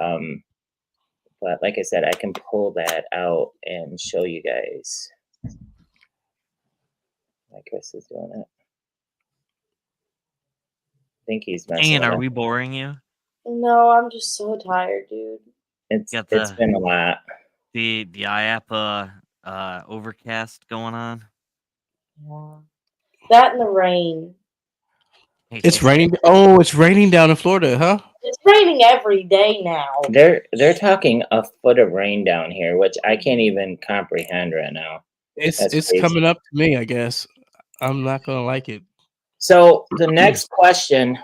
but like I said, I can pull that out and show you guys. Like Chris is doing it. I think he's messing. And are we boring you? No, I'm just so tired, dude. It's been a lot. The IAPA overcast going on. Yeah. That and the rain. It's raining. Oh, it's raining down in Florida, huh? It's raining every day now. They're talking a foot of rain down here, which I can't even comprehend right now. It's crazy. coming up to me, I guess. I'm not gonna like it. So the next question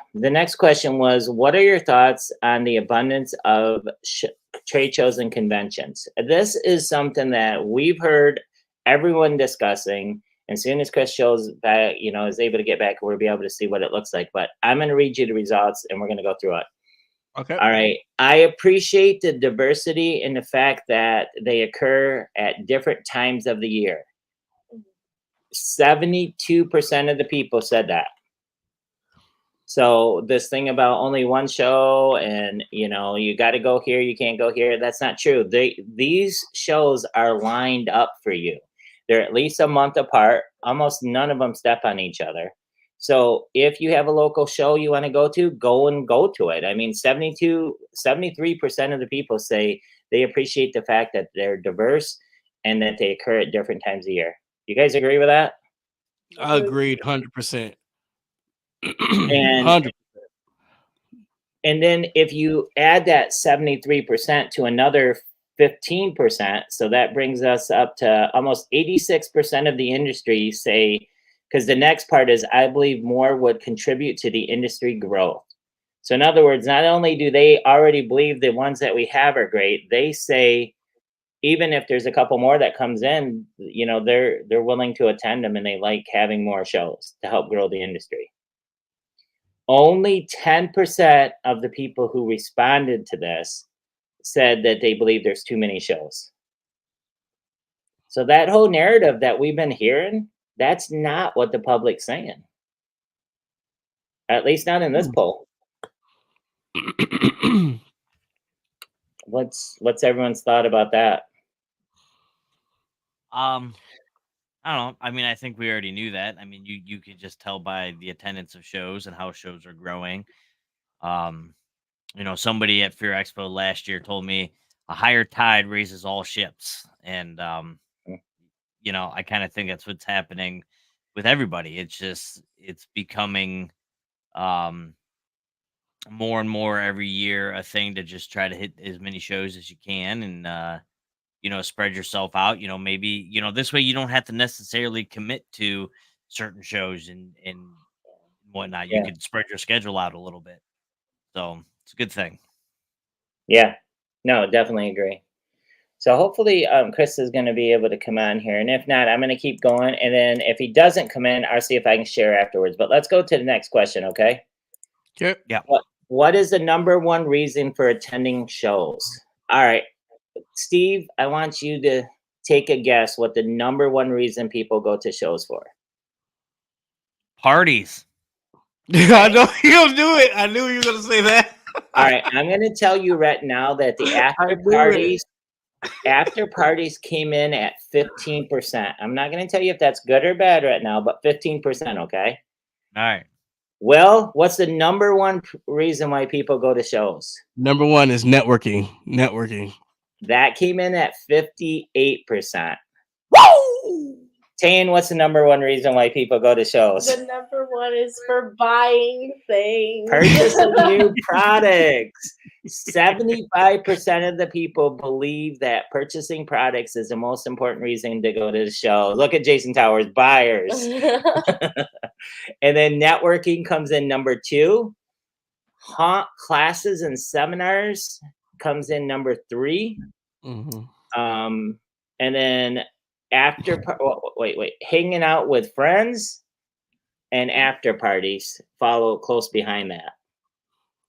was, what are your thoughts on the abundance of trade shows and conventions? This is something that we've heard everyone discussing. And as soon as Chris shows back, you know, is able to get back, we'll be able to see what it looks like. But I'm going to read you the results, and we're going to go through it. Okay. All right. I appreciate the diversity in the fact that they occur at different times of the year. 72% of the people said that. So this thing about only one show and, you know, you got to go here, you can't go here, that's not true. These shows are lined up for you. They're at least a month apart. Almost none of them step on each other. So if you have a local show you want to go to it. I mean, 73% of the people say they appreciate the fact that they're diverse and that they occur at different times of year. You guys agree with that? Agreed, 100%. And then if you add that 73% to another 15%, so that brings us up to almost 86% of the industry say, because the next part is, I believe more would contribute to the industry growth. So in other words, not only do they already believe the ones that we have are great, they say, even if there's a couple more that comes in, you know, they're willing to attend them and they like having more shows to help grow the industry. Only 10% of the people who responded to this said that they believe there's too many shows. So that whole narrative that we've been hearing, that's not what the public's saying. At least not in this poll. What's everyone's thought about that? I don't know. I mean, I think we already knew that. I mean, you could just tell by the attendance of shows and how shows are growing. Um, somebody at Fear Expo last year told me a higher tide raises all ships, and Mm. I kind of think that's what's happening with everybody. It's becoming um more and more every year a thing to just try to hit as many shows as you can, and spread yourself out. Maybe this way you don't have to necessarily commit to certain shows and whatnot. You Yeah. could spread your schedule out a little bit, so it's a good thing. Yeah. No, definitely agree. So hopefully, Chris is going to be able to come on here, and if not, I'm going to keep going. And then if he doesn't come in, I'll see if I can share afterwards. But let's go to the next question, okay? Yep. Yeah. What is the number one reason for attending shows? All right, Steve, I want you to take a guess what the number one reason people go to shows for. Parties. I know you'll do it. I knew you were gonna say that. All right, I'm going to tell you right now that the after parties came in at 15%. I'm not going to tell you if that's good or bad right now, but 15%, okay? All right. Well, what's the number one reason why people go to shows? Number one is networking. Networking. That came in at 58%. Woo! Tane, what's the number one reason why people go to shows? The number one is for buying things. Purchasing new products. 75% of the people believe that purchasing products is the most important reason to go to the show. Look at Jason Towers, buyers. And then networking comes in number 2. Haunt classes and seminars comes in number 3. Mm-hmm. And then hanging out with friends and after parties follow close behind that.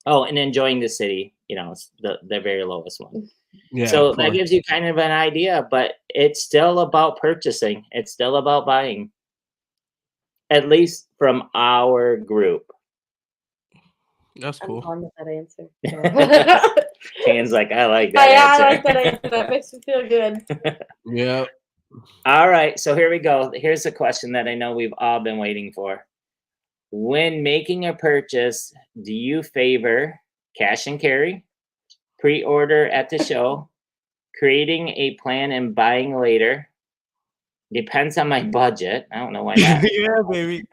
Oh, and enjoying the city, it's the very lowest one. Yeah. So that gives you kind of an idea, but it's still about purchasing. It's still about buying, at least from our group. That's I'm cool. fine with that answer. Tane's like, I like that Yeah, answer. I like that answer. That makes me feel good. Yeah. All right, so here we go. Here's a question that I know we've all been waiting for. When making a purchase, do you favor cash and carry, pre-order at the show, creating a plan and buying later? Depends on my budget. I don't know why not. Yeah, baby.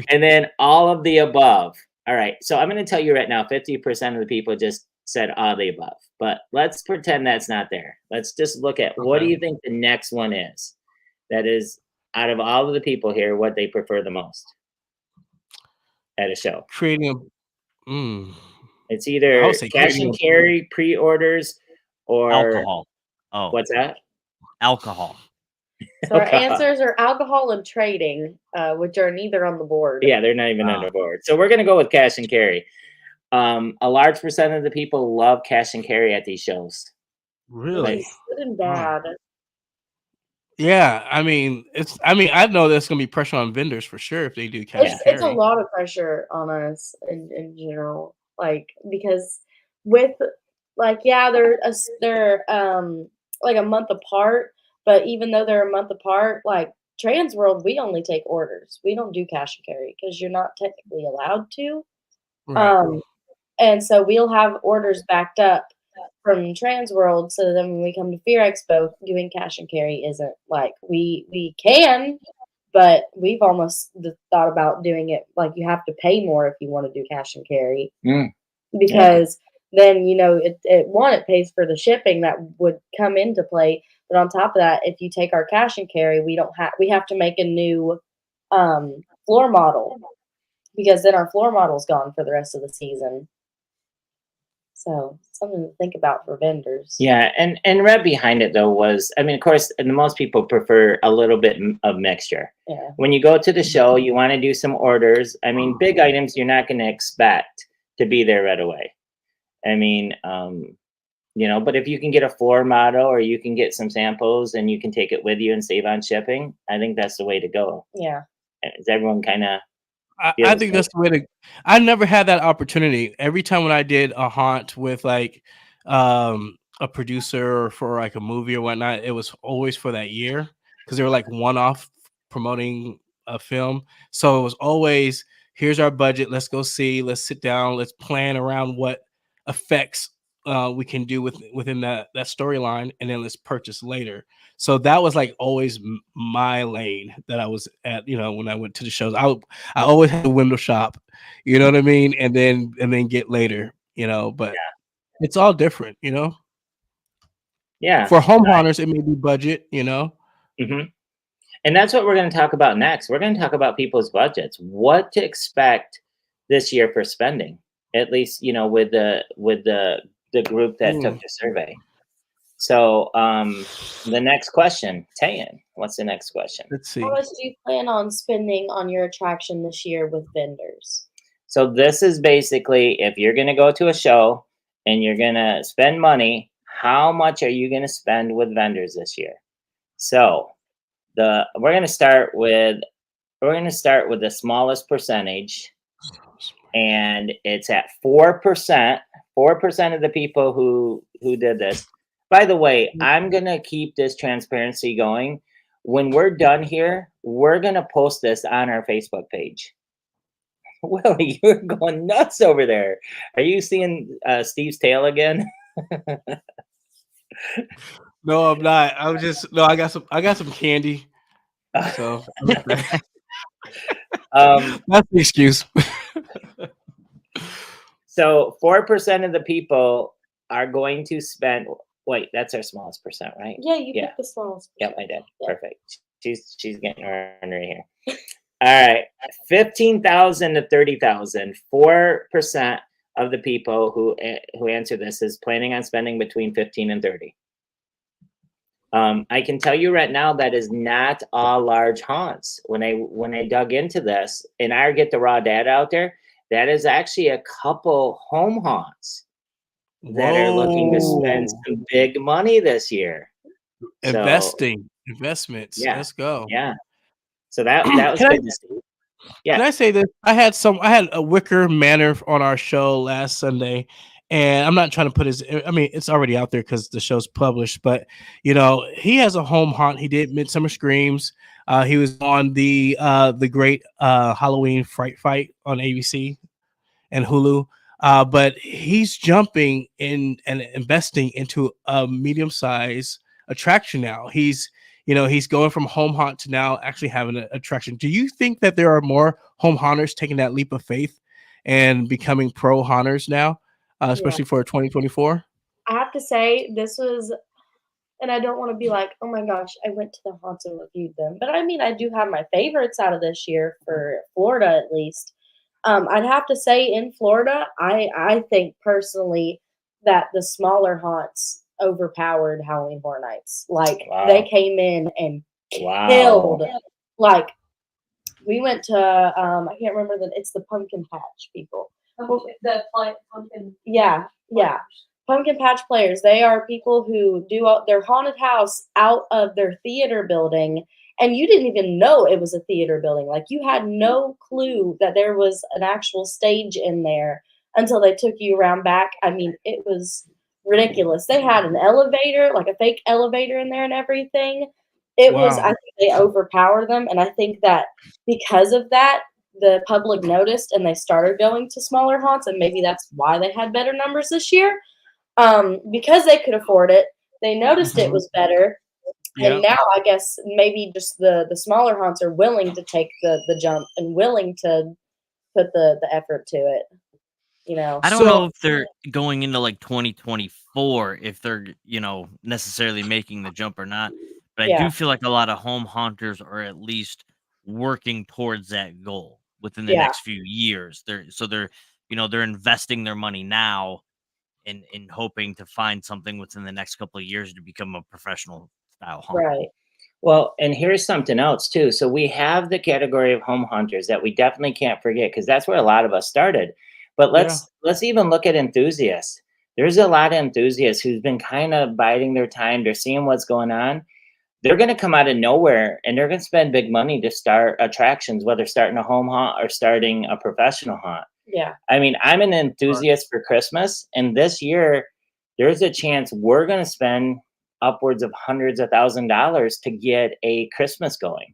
And then all of the above. All right, so I'm going to tell you right now, 50% of the people just said all the above. But let's pretend that's not there. Let's just look at what do you think the next one is? That is, out of all of the people here, what they prefer the most at a show. Creating It's either cash and carry, pre-orders, or alcohol. Oh, what's that? Alcohol. So our answers are alcohol and trading, which are neither on the board. Yeah, they're not even on the board. So we're going to go with cash and carry. A large percent of the people love cash and carry at these shows. Really? It's good and bad. Yeah, I know there's gonna be pressure on vendors for sure if they do cash and carry. It's a lot of pressure on us in general, because with they're like a month apart, but even though they're a month apart, like Trans World, we only take orders. We don't do cash and carry because you're not technically allowed to. Right. And so we'll have orders backed up from Trans World, so then when we come to Fear Expo, doing cash and carry isn't like we can, but we've almost thought about doing it like you have to pay more if you want to do cash and carry, because then it pays for the shipping that would come into play, but on top of that, if you take our cash and carry, we have to make a new floor model, because then our floor model's gone for the rest of the season. So something to think about for vendors. Yeah, and right behind it though was, of course, and most people prefer a little bit of mixture. Yeah. When you go to the show, you want to do some orders. Big items you're not going to expect to be there right away. But if you can get a floor model or you can get some samples and you can take it with you and save on shipping, I think that's the way to go. Yeah. Is everyone kind of? I think that's the way to. I never had that opportunity. Every time when I did a haunt with like a producer or for like a movie or whatnot, it was always for that year. because they were like one-off promoting a film. So it was always, here's our budget. Let's go see. Let's sit down. Let's plan around what effects we can do within that storyline, and then let's purchase later. So that was like always my lane that I was at. When I went to the shows, I always had a window shop. You know what I mean? And then get later. But it's all different. Yeah. For home hunters, it may be budget. Mm-hmm. And that's what we're going to talk about next. We're going to talk about people's budgets, what to expect this year for spending, at least, with the group that took the survey. So the next question, Tayan, what's the next question? Let's see. How much do you plan on spending on your attraction this year with vendors? So this is basically, if you're going to go to a show and you're going to spend money, how much are you going to spend with vendors this year? So we're going to start with the smallest percentage, and it's at 4%. 4% of the people who did this. By the way, I'm going to keep this transparency going. When we're done here, we're going to post this on our Facebook page. Willie, you're going nuts over there. Are you seeing Steve's tail again? No, I'm not. I got some candy. So that's the excuse. So 4% of the people are going to spend. Wait, that's our smallest percent, right? Yeah, you picked the smallest percent. Yep, I did. Yeah. Perfect. She's getting her right here. All right, 15,000 to 30,000. 4% of the people who answer this is planning on spending between 15 and 30. I can tell you right now that is not all large haunts. When I dug into this, and I get the raw data out there, that is actually a couple home haunts that are looking to spend some big money this year. Investments. Yeah, Let's go. Yeah. So that was good to see. Yeah. Can I say this? I had a Wicker Manor on our show last Sunday, and I'm not trying to put it's already out there because the show's published, but he has a home haunt. He did Midsummer Screams. He was on the great Halloween Fright Fight on ABC and Hulu. But he's jumping in and investing into a medium-sized attraction now. He's going from home haunt to now actually having an attraction. Do you think that there are more home haunters taking that leap of faith and becoming pro haunters now, especially for 2024? I have to say this was, and I don't want to be like, oh my gosh, I went to the haunts and reviewed them. But I mean, I do have my favorites out of this year for Florida, at least. I'd have to say in Florida, I think personally that the smaller haunts overpowered Halloween Horror Nights. Like they came in and killed. Like we went to I can't remember it's the Pumpkin Patch people. The pumpkin. Yeah. Pumpkin Patch Players. They are people who do their haunted house out of their theater building, and you didn't even know it was a theater building. Like you had no clue that there was an actual stage in there until they took you around back. I mean, it was ridiculous. They had an elevator, like a fake elevator in there and everything. It was, I think they overpowered them. And I think that because of that, the public noticed and they started going to smaller haunts. And maybe that's why they had better numbers this year. Because they could afford it. They noticed it was better. And now I guess maybe just the smaller haunts are willing to take the jump and willing to put the effort to it. I don't know if they're going into like 2024, if they're, necessarily making the jump or not. But I do feel like a lot of home haunters are at least working towards that goal within the next few years. They're investing their money now in hoping to find something within the next couple of years to become a professional style haunter. Right. Well, and here's something else too. So we have the category of home hunters that we definitely can't forget, because that's where a lot of us started. But let's even look at enthusiasts. There's a lot of enthusiasts who've been kind of biding their time. They're seeing what's going on. They're going to come out of nowhere and they're going to spend big money to start attractions, whether starting a home haunt or starting a professional haunt. Yeah. I mean, I'm an enthusiast for Christmas, and this year there's a chance we're going to spend upwards of hundreds of $1,000s to get a Christmas going.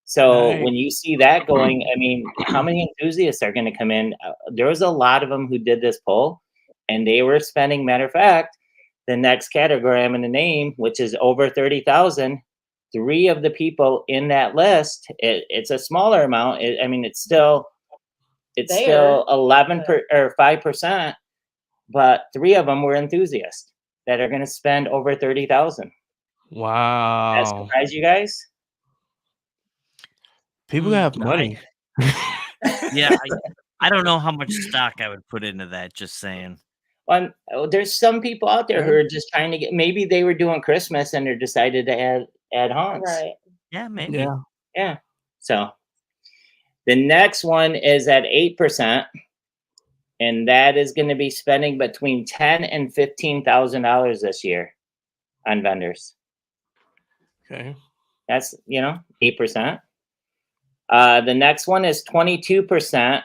So Nice. when you see that going, I mean, how many enthusiasts are going to come in? There was a lot of them who did this poll, and they were spending. Matter of fact, the next category I'm going to name, which is over 30,000, 3 of the people in that list, it's a smaller amount. I mean, it's still There. 5%, but 3 of them were enthusiasts that are going to spend over 30,000. That Wow. surprise you guys? People have money. Yeah, I don't know how much stock I would put into that. Just saying. There's some people out there who Yeah. are just trying to get. Maybe they were doing Christmas and they decided to add haunts. Right. Yeah, maybe. Yeah. Yeah. So the next one is at 8%, and that is going to be spending between $10,000 and $15,000 this year on vendors. Okay. That's 8%. The next one is 22%,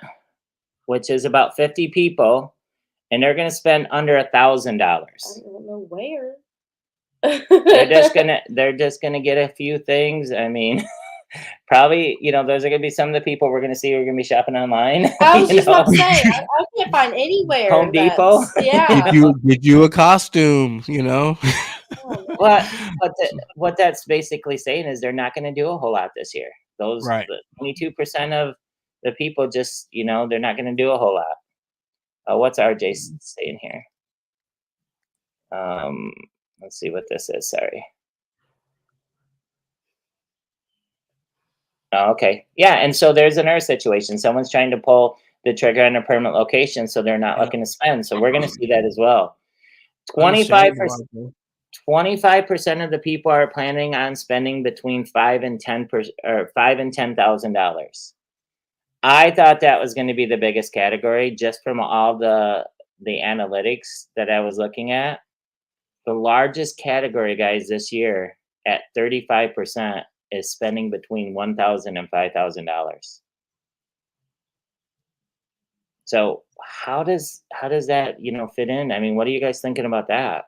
which is about 50 people, and they're going to spend under $1,000. I don't know where. They're just gonna get a few things. I mean, probably those are gonna be some of the people we're gonna see who are gonna be shopping online. I was just about to say I can't find anywhere. Home Depot. Yeah. Did you a costume? What that's basically saying is they're not gonna do a whole lot this year. Those Right. 22% of the people just they're not gonna do a whole lot. What's RJ saying here? Let's see what this is. Sorry. Oh, okay. Yeah, and so there's another situation. Someone's trying to pull the trigger on a permanent location, so they're not looking to spend. So we're going to see that as well. 25% of the people are planning on spending between $5,000 and $10,000. I thought that was going to be the biggest category, just from all the analytics that I was looking at. The largest category, guys, this year at 35% is spending between $1,000 and $5,000. So how does that fit in? I mean, what are you guys thinking about that?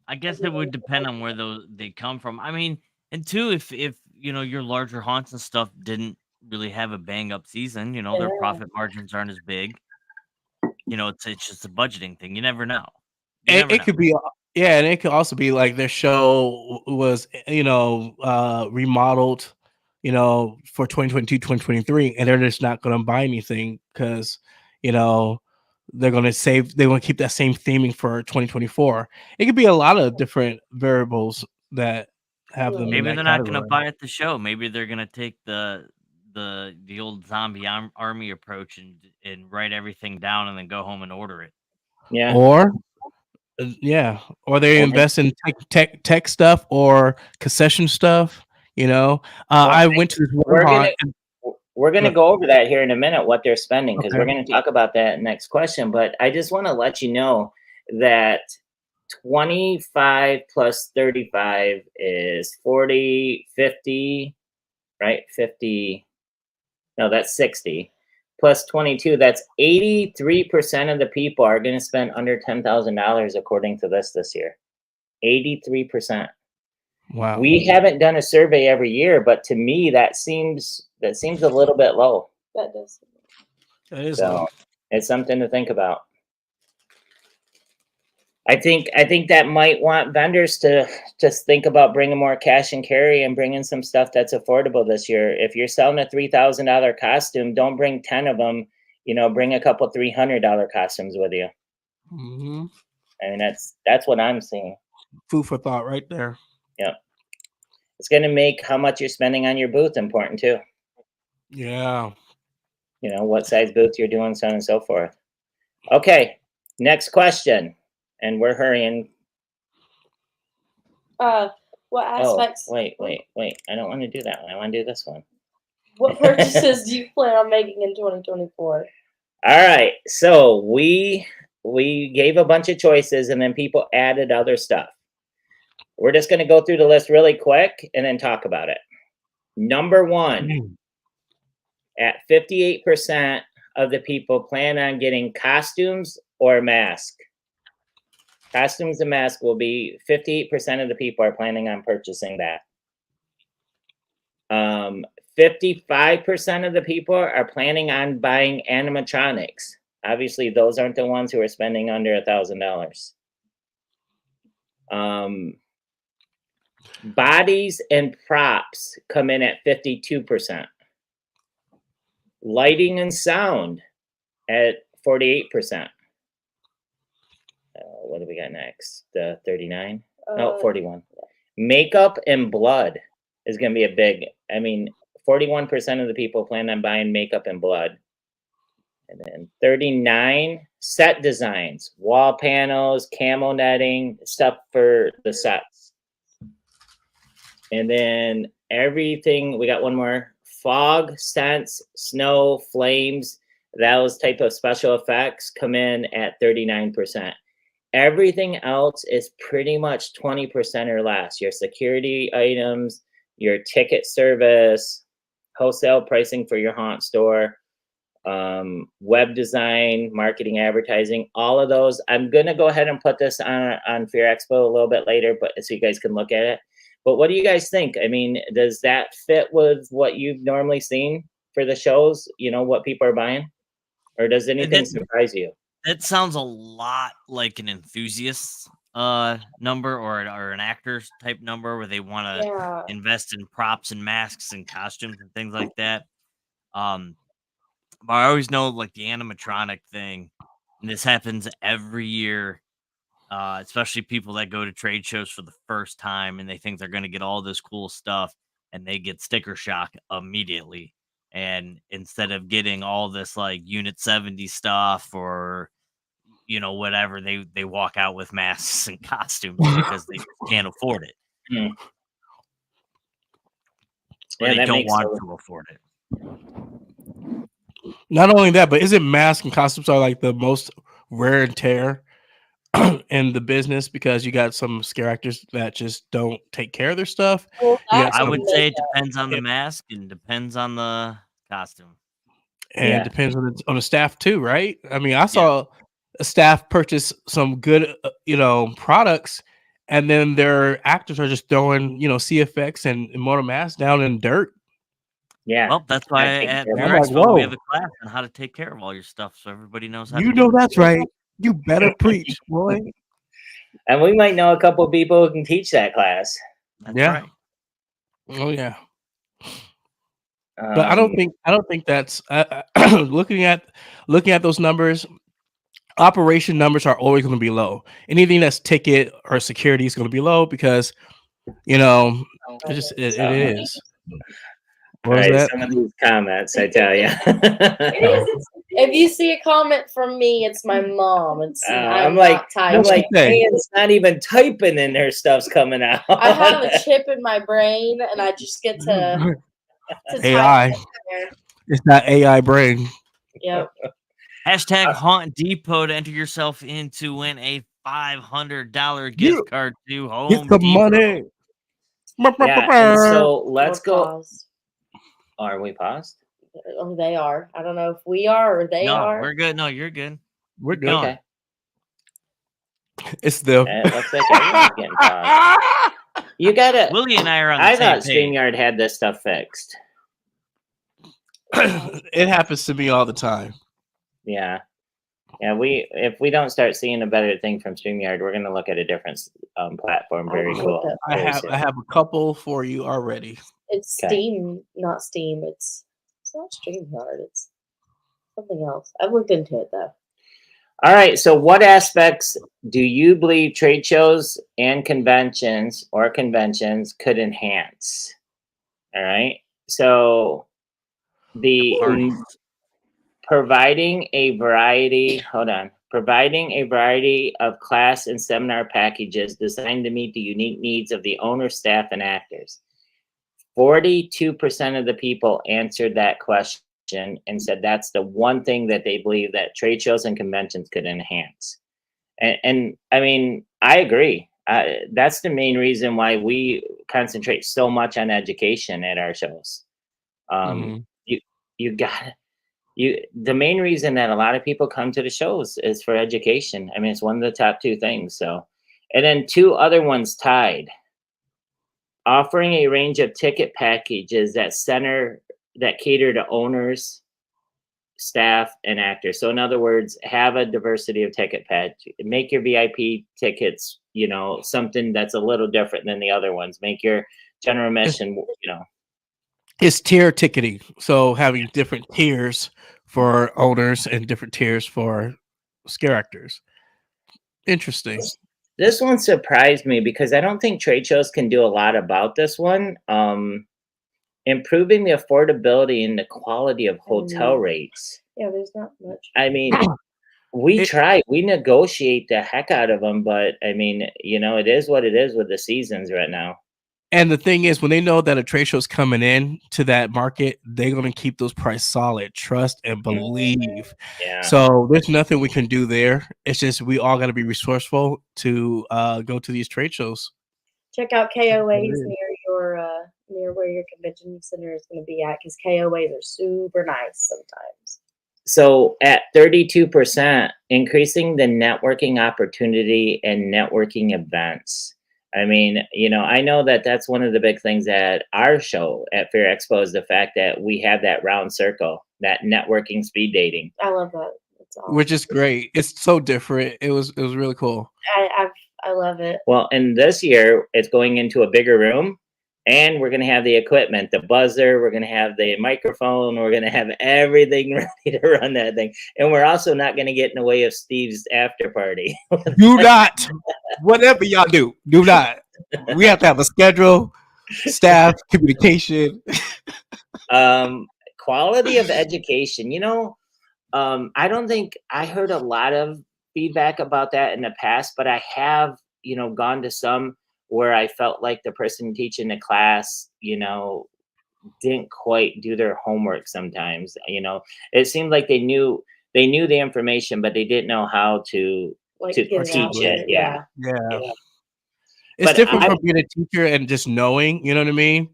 I guess it would depend on where they come from. I mean, and two, if your larger haunts and stuff didn't really have a bang up season, their profit margins aren't as big. It's just a budgeting thing. You never know. It could be, yeah, and it could also be like their show was, remodeled, for 2022, 2023, and they're just not going to buy anything because, they're going to keep that same theming for 2024. It could be a lot of different variables that have them. Maybe in they're that not going to category. buy at the show. Maybe they're going to take the old zombie army approach and write everything down and then go home and order it. Yeah. Or they invest in tech stuff or concession stuff. I went to this one. We're gonna go over that here in a minute, what they're spending, because Okay. we're gonna talk about that next question. But I just want to let you know that 25 plus 35 is 40, 50, right? 50. No, that's 60. Plus 22, that's 83% of the people are going to spend under $10,000 according to this year. 83%. Wow. We haven't done a survey every year, but to me that seems a little bit low. That does. That is So low. it's something to think about. I think that might want vendors to just think about bringing more cash and carry and bringing some stuff that's affordable this year. If you're selling a $3,000 costume, don't bring 10 of them. Bring a couple $300 costumes with you. Mm-hmm. I mean, that's what I'm seeing. Food for thought, right there. Yep. It's going to make how much you're spending on your booth important too. Yeah. What size booth you're doing, so on and so forth. Okay, next question. And we're hurrying. What aspects? Oh, wait. I don't want to do that one. I want to do this one. What purchases do you plan on making in 2024? All right. So we gave a bunch of choices and then people added other stuff. We're just going to go through the list really quick and then talk about it. Number 1, at 58% of the people plan on getting costumes or mask. Costumes and masks will be 58% of the people are planning on purchasing that. 55% of the people are planning on buying animatronics. Obviously, those aren't the ones who are spending under $1,000. Bodies and props come in at 52%. Lighting and sound at 48%. What do we got next? 39? No, 41. Makeup and blood is going to be a big. I mean, 41% of the people plan on buying makeup and blood. And then 39 set designs, wall panels, camo netting, stuff for the sets. And then everything, we got one more. Fog, scents, snow, flames, those type of special effects come in at 39%. Everything else is pretty much 20% or less. Your security items, your ticket service, wholesale pricing for your haunt store, web design, marketing, advertising, all of those. I'm going to go ahead and put this on Fear Expo a little bit later, but so you guys can look at it. But what do you guys think? I mean, does that fit with what you've normally seen for the shows? You know, what people are buying? Or does anything surprise you? That sounds a lot like an enthusiast number or an actors type number where they want to invest in props and masks and costumes and things like that. But I always know like the animatronic thing, and this happens every year. Especially people that go to trade shows for the first time and they think they're going to get all this cool stuff and they get sticker shock immediately. And instead of getting all this like Unit 70 stuff or whatever, they walk out with masks and costumes because they can't afford it. Or they don't want to afford it. Not only that, but isn't masks and costumes are like the most wear and tear in the business because you got some scare actors that just don't take care of their stuff. Well, I would say it depends on the mask and depends on the costume. And it depends on the staff too, right? I mean, I saw a staff purchase some good, products, and then their actors are just throwing, CFX and motor masks down in dirt. Yeah. Well, that's why at Fear like, Expo we whoa. have a class on how to take care of all your stuff so everybody knows how You to know do it. that's right. You better preach, boy. And we might know a couple of people who can teach that class. That's right. Oh yeah. But I don't think that's looking at those numbers. Operation numbers are always going to be low. Anything that's ticket or security is going to be low because it is. All right, some of these comments, I tell you. If you see a comment from me, it's my mom. I'm like, hey, it's not even typing and their stuff's coming out. I have a chip in my brain, and I just get to AI. type there. It's not AI brain. Yep. Hashtag Haunt Depot to enter yourself in to win a $500 gift card to Home Get the Depot. money. Yeah, and so let's go. Paused. Are we paused? Oh, they are. I don't know if we are or they are. No, we're good. No, you're good. We're good. Okay. It's them. It looks like everyone's getting paused. You gotta. Willie and I are on the I same thought page. StreamYard had this stuff fixed. It happens to me all the time. Yeah. Yeah, if we don't start seeing a better thing from StreamYard, we're gonna look at a different platform. Very cool. I have a couple for you already. It's Steam, not Steam. It's not StreamYard. It's something else. I've looked into it though. All right. So, what aspects do you believe trade shows and conventions could enhance? All right. So, providing a variety of class and seminar packages designed to meet the unique needs of the owner, staff, and actors. 42% of the people answered that question and said that's the one thing that they believe that trade shows and conventions could enhance. And I mean, I agree. That's the main reason why we concentrate so much on education at our shows. You got the main reason that a lot of people come to the shows is for education. I mean, it's one of the top two things. So, and then two other ones tied. Offering a range of ticket packages that cater to owners, staff, and actors. So in other words, have a diversity of ticket package. Make your VIP tickets, something that's a little different than the other ones. Make your general admission, It's tier ticketing, so having different tiers for owners and different tiers for scare actors. Interesting. This one surprised me because I don't think trade shows can do a lot about this one. Improving the affordability and the quality of hotel rates. Yeah, there's not much. I mean, we negotiate the heck out of them, but I mean, it is what it is with the seasons right now. And the thing is, when they know that a trade show is coming in to that market, they're going to keep those prices solid, trust and believe. Yeah. So there's nothing we can do there. It's just we all got to be resourceful to go to these trade shows. Check out KOAs near where your convention center is going to be at, because KOAs are super nice sometimes. So at 32%, increasing the networking opportunity and networking events. I mean, I know that that's one of the big things at our show at Fair Expo is the fact that we have that round circle, that networking speed dating. I love that. That's awesome. Which is great. It's so different. It was really cool. I love it. Well, and this year it's going into a bigger room, and we're going to have the equipment, the buzzer, we're going to have the microphone, we're going to have everything ready to run that thing. And we're also not going to get in the way of Steve's after party. Do not, whatever y'all do not. We have to have a schedule, staff, communication. Quality of education. I don't think I heard a lot of feedback about that in the past, but I have, gone to some where I felt like the person teaching the class, didn't quite do their homework sometimes. It seemed like they knew the information, but they didn't know how to teach it. Yeah. It's different from being a teacher and just knowing, you know what I mean?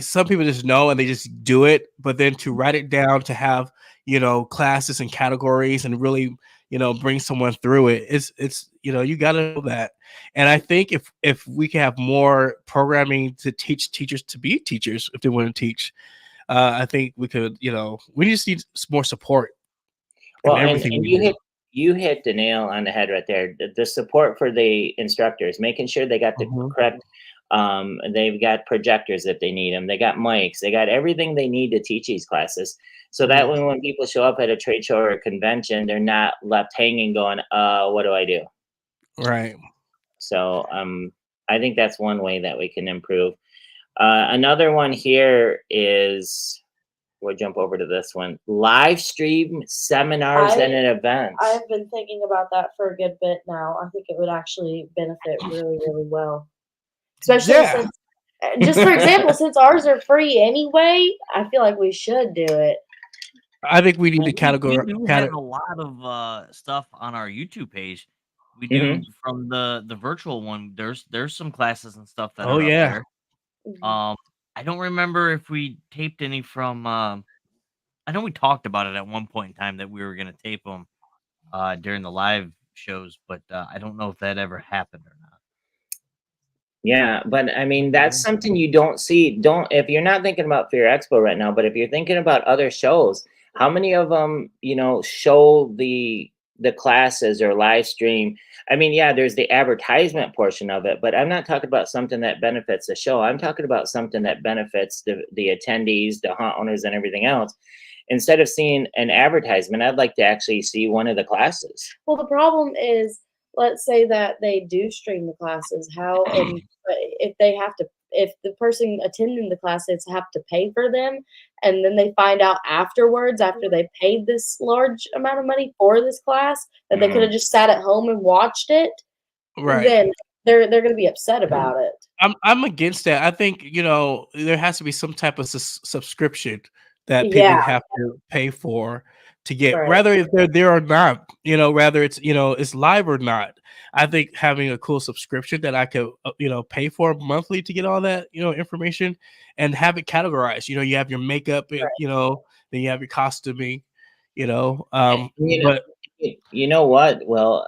Some people just know and they just do it, but then to write it down, to have, classes and categories and really, bring someone through it. It's you got to know that. And I think if we can have more programming to teach teachers to be teachers, if they want to teach, I think we could, we just need more support. Well, and you hit the nail on the head right there. The support for the instructors, making sure they got the correct, they've got projectors if they need them. They got mics. They got everything they need to teach these classes. So that when people show up at a trade show or a convention, they're not left hanging going, what do I do? Right. So I think that's one way that we can improve. Another one here is, we'll jump over to this one. Live stream seminars and events. I've been thinking about that for a good bit now. I think it would actually benefit really, really well. Especially since, just for example, since ours are free anyway, I feel like we should do it. I think we need to categorize. We have a lot of stuff on our YouTube page. We do from the virtual one. There's some classes and stuff that are up there. I don't remember if we taped any from. I know we talked about it at one point in time that we were going to tape them during the live shows, but I don't know if that ever happened or not. Yeah, but I mean that's something you don't see. If you're not thinking about Fear Expo right now, but if you're thinking about other shows, how many of them show the classes or live stream? I mean, yeah, there's the advertisement portion of it, but I'm not talking about something that benefits the show. I'm talking about something that benefits the attendees, the haunt owners, and everything else. Instead of seeing an advertisement, I'd like to actually see one of the classes. Well, the problem is, let's say that they do stream the classes. How and if the person attending the classes have to pay for them, and then they find out afterwards, after they paid this large amount of money for this class, that they could have just sat at home and watched it, right? Then they're going to be upset about it. I'm against that. I think there has to be some type of subscription that people have to pay for to get, whether if they're there or not, whether it's, it's live or not. I think having a cool subscription that I could, pay for monthly to get all that, information and have it categorized. You have your makeup, then you have your costuming, You know, You know, but you know what? Well,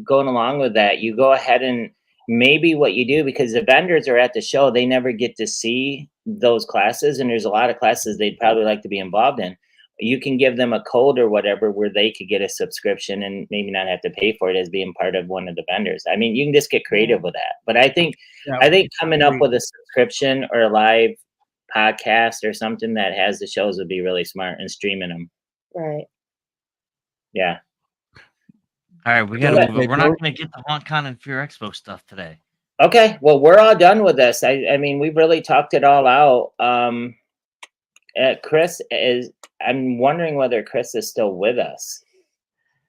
going along with that, you go ahead and maybe what you do, because the vendors are at the show, they never get to see those classes, and there's a lot of classes they'd probably like to be involved in. You can give them a code or whatever where they could get a subscription and maybe not have to pay for it as being part of one of the vendors. I mean, you can just get creative with that. But yeah, I think coming up with a subscription or a live podcast or something that has the shows would be really smart, and streaming them. Right. Yeah. All right, we got to move it. We're not going to get the HauntCon and Fear Expo stuff today. Okay, well, we're all done with this. I mean, we've really talked it all out. Chris is. I'm wondering whether Chris is still with us.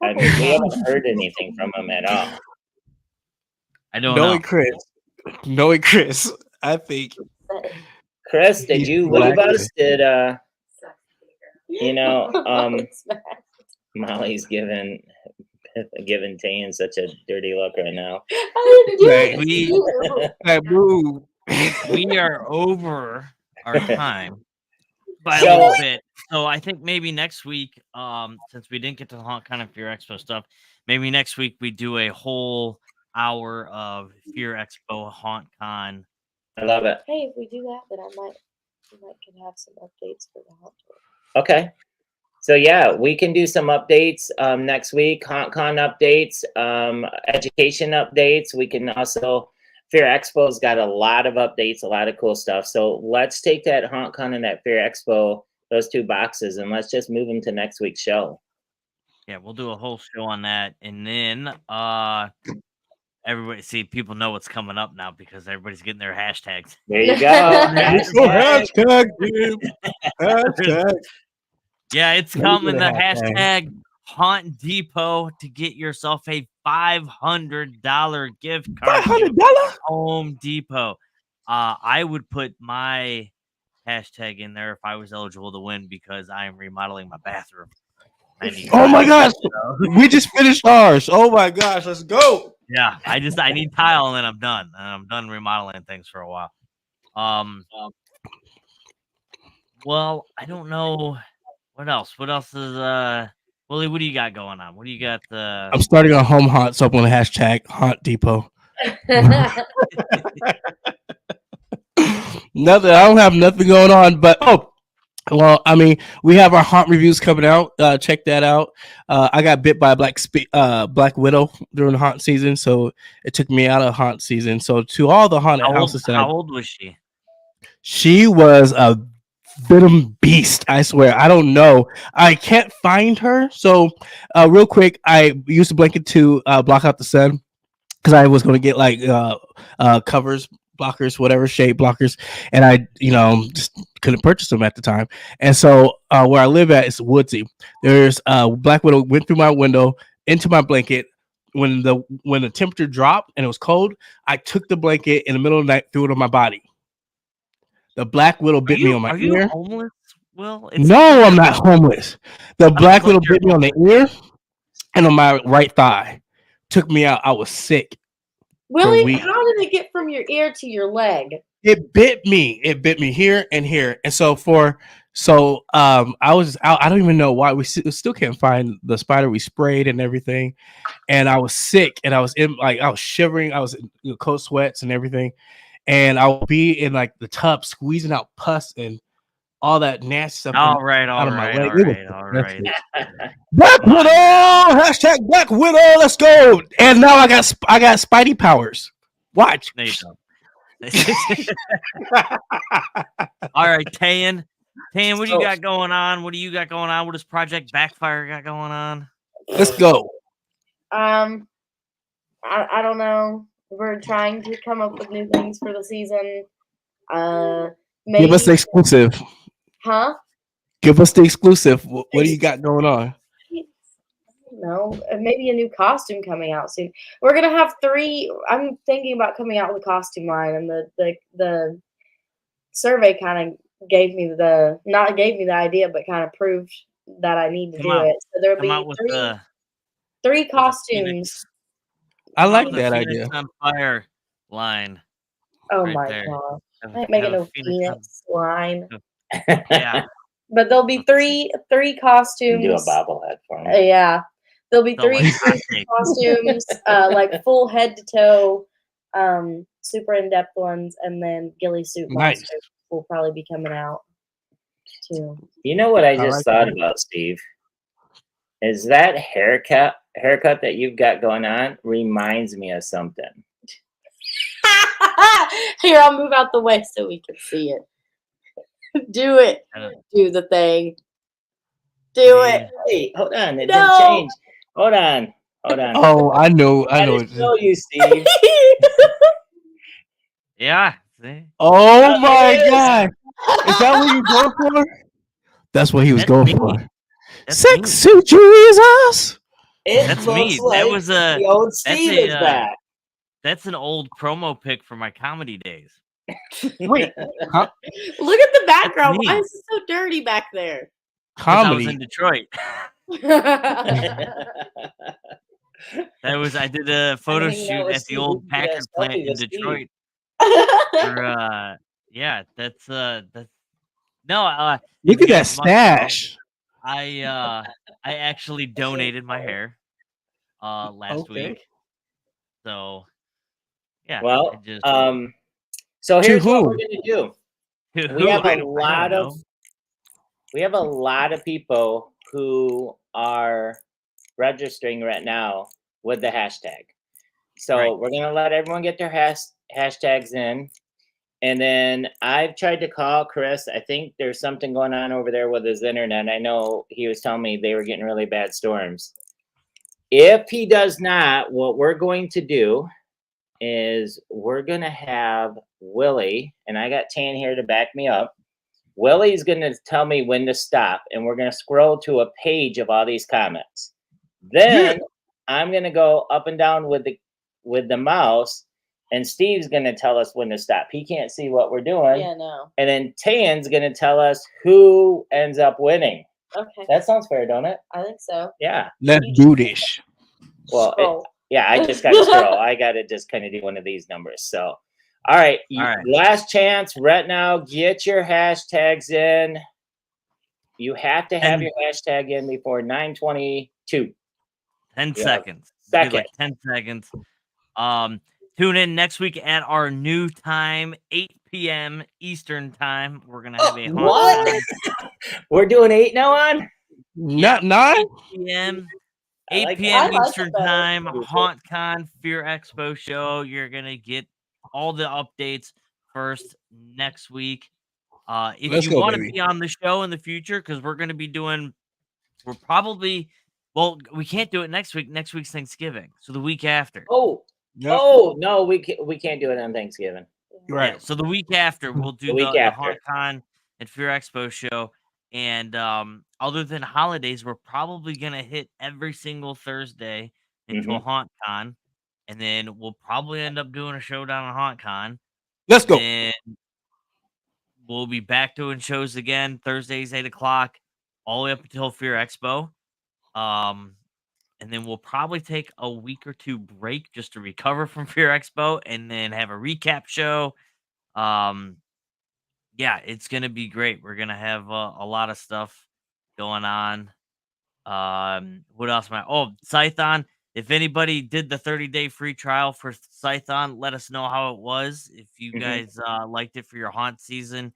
I mean, we haven't heard anything from him at all. I don't know. Knowing Chris, I think. Chris, did you leave us? Did Molly's giving Tayan such a dirty look right now. We are over our time by a little bit. So I think maybe next week, since we didn't get to the HauntCon and Fear Expo stuff, maybe next week we do a whole hour of Fear Expo, HauntCon. I love it. Hey, if we do that, then we might can have some updates for the haunt tour. Okay. So yeah, we can do some updates next week, HauntCon updates, education updates. We can also, Fear Expo's got a lot of updates, a lot of cool stuff. So let's take that HauntCon and that Fear Expo, those two boxes, and let's just move them to next week's show. Yeah, we'll do a whole show on that. And then everybody, see, people know what's coming up now because everybody's getting their hashtags. There you go. Hashtag. Yeah, it's coming. The hashtag Haunt Depot to get yourself a $500 gift card. $500? Home Depot. I would put my hashtag in there if I was eligible to win because I am remodeling my bathroom. Oh my gosh, we just finished ours. Oh my gosh, let's go. Yeah, I need tile and then I'm done. And I'm done remodeling things for a while. Well, I don't know. What else? What else is Willie, what do you got going on? What do you got? I'm starting a home haunt, so I'm going to hashtag Haunt Depot. Nothing. I don't have nothing going on, but well, I mean, we have our haunt reviews coming out. Check that out. I got bit by a black widow during the haunt season, so it took me out of haunt season. So to all the haunted houses, how old was she? She was a venom beast, I swear. I don't know. I can't find her. So real quick, I used a blanket to block out the sun because I was going to get like covers, blockers, whatever shade blockers, and I just couldn't purchase them at the time. And so where I live at is woodsy. There's black widow went through my window into my blanket. When the temperature dropped and it was cold, I took the blanket in the middle of the night, threw it on my body. The black widow bit me on my ear. Are you homeless, Will? No, I'm not homeless. The black widow bit me on the ear and on my right thigh. Took me out. I was sick. Willie, how did it get from your ear to your leg? It bit me. It bit me here and here. And so I was out. I don't even know why. We still can't find the spider we sprayed and everything. And I was sick and I was shivering. I was in cold sweats and everything. And I would be in like the tub squeezing out pus and all that nasty stuff all right. Black Widow, hashtag Black Widow, let's go. And now I got Spidey powers. Watch. No, you don't. All right, Tayan, what do you got going on? What do you got going on? What does Project Backfire got going on? Let's go. I don't know. We're trying to come up with new things for the season. Give us the exclusive. Huh? Give us the exclusive. What do you got going on? No, maybe a new costume coming out soon. We're gonna have 3. I'm thinking about coming out with a costume line, and the survey kind of gave me the idea, but kind of proved that I need to do it. So there'll be 3 costumes. I like that idea. On Fire line. Oh my god! I ain't making no Phoenix line. Yeah. But there'll be three You costumes. can do a bobblehead for me. Yeah, there'll be So, three like, hot take. costumes, like full head to toe, super in depth ones, and then ghillie suit Nice. monsters will probably be coming out too. You know what I just like thought that. about, Steve? Is that haircut that you've got going on reminds me of something. Here, I'll move out the way so we can see it. Do it. Uh, Do the thing. Do it. Wait, hold on. It No. didn't change. Hold on. Oh, I know. I it. didn't show you, Steve. Yeah. See? Oh my it is. god! Is that what you going for? That's what he was That's going me. for. That's Sex me. suit Julia's house. It That's looks me. like That was a. the old That's Steve a. is back. That's an old promo pic for my comedy days. Wait, huh? Look at the background. me. Why is it so dirty back there? 'Cause I was in Comedy. Detroit. I did a photo hanging out shoot with at the Steve. old We can get a Packard plant selfie in with Steve. Detroit. Yeah, that's no. Look if you at that guys must know, stash. I actually donated my hair last Okay. week. So yeah, Well, I just so To here's what who? we're gonna do. who We have I a don't lot of know. people who are registering right now with the hashtag. So Right. we're gonna let everyone get their hashtags in. And then I've tried to call Chris. I think there's something going on over there with his internet. I know he was telling me they were getting really bad storms. If he does not, what we're going to do is we're going to have Willie, and I got Tan here to back me up. Willie's going to tell me when to stop, and we're going to scroll to a page of all these comments. Then I'm going to go up and down with the mouse, and Steve's going to tell us when to stop. He can't see what we're doing. Yeah, no. And then Tan's going to tell us who ends up winning. Okay. That sounds fair, don't it? I think so. Yeah. Let's do this. Well, Scroll. yeah, I just got to scroll. I got to just kind of do one of these numbers. So, all right. Last chance right now. Get your hashtags in. You have to have your hashtag in before 9:22. 10 Yeah. seconds. Second. Like 10 seconds. Tune in next week at our new time, 8 p.m. Eastern time. We're gonna have a what? We're doing 8 now on? Not 9? 8 p.m. 8 like p.m. that. Eastern time, HauntCon Fear Expo show. You're gonna get all the updates first next week. If Let's you go, want to baby. be on the show in the future, because we're gonna be doing, we're probably, well, we can't do it next week. Next week's Thanksgiving, so the week after. Yep. Oh no, we can't do it on Thanksgiving. Right. Yeah, so the week after we'll do The week the after. HauntCon and Fear Expo show. And other than holidays, we're probably gonna hit every single Thursday into a HauntCon, and then we'll probably end up doing a showdown on HauntCon. Let's go. Then we'll be back doing shows again Thursdays 8:00, all the way up until Fear Expo. And then we'll probably take a week or two break just to recover from Fear Expo, and then have a recap show. Yeah, it's gonna be great. We're gonna have a lot of stuff going on. What else am I? Oh, Scython. If anybody did the 30-day free trial for Scython, let us know how it was. If you guys liked it for your haunt season,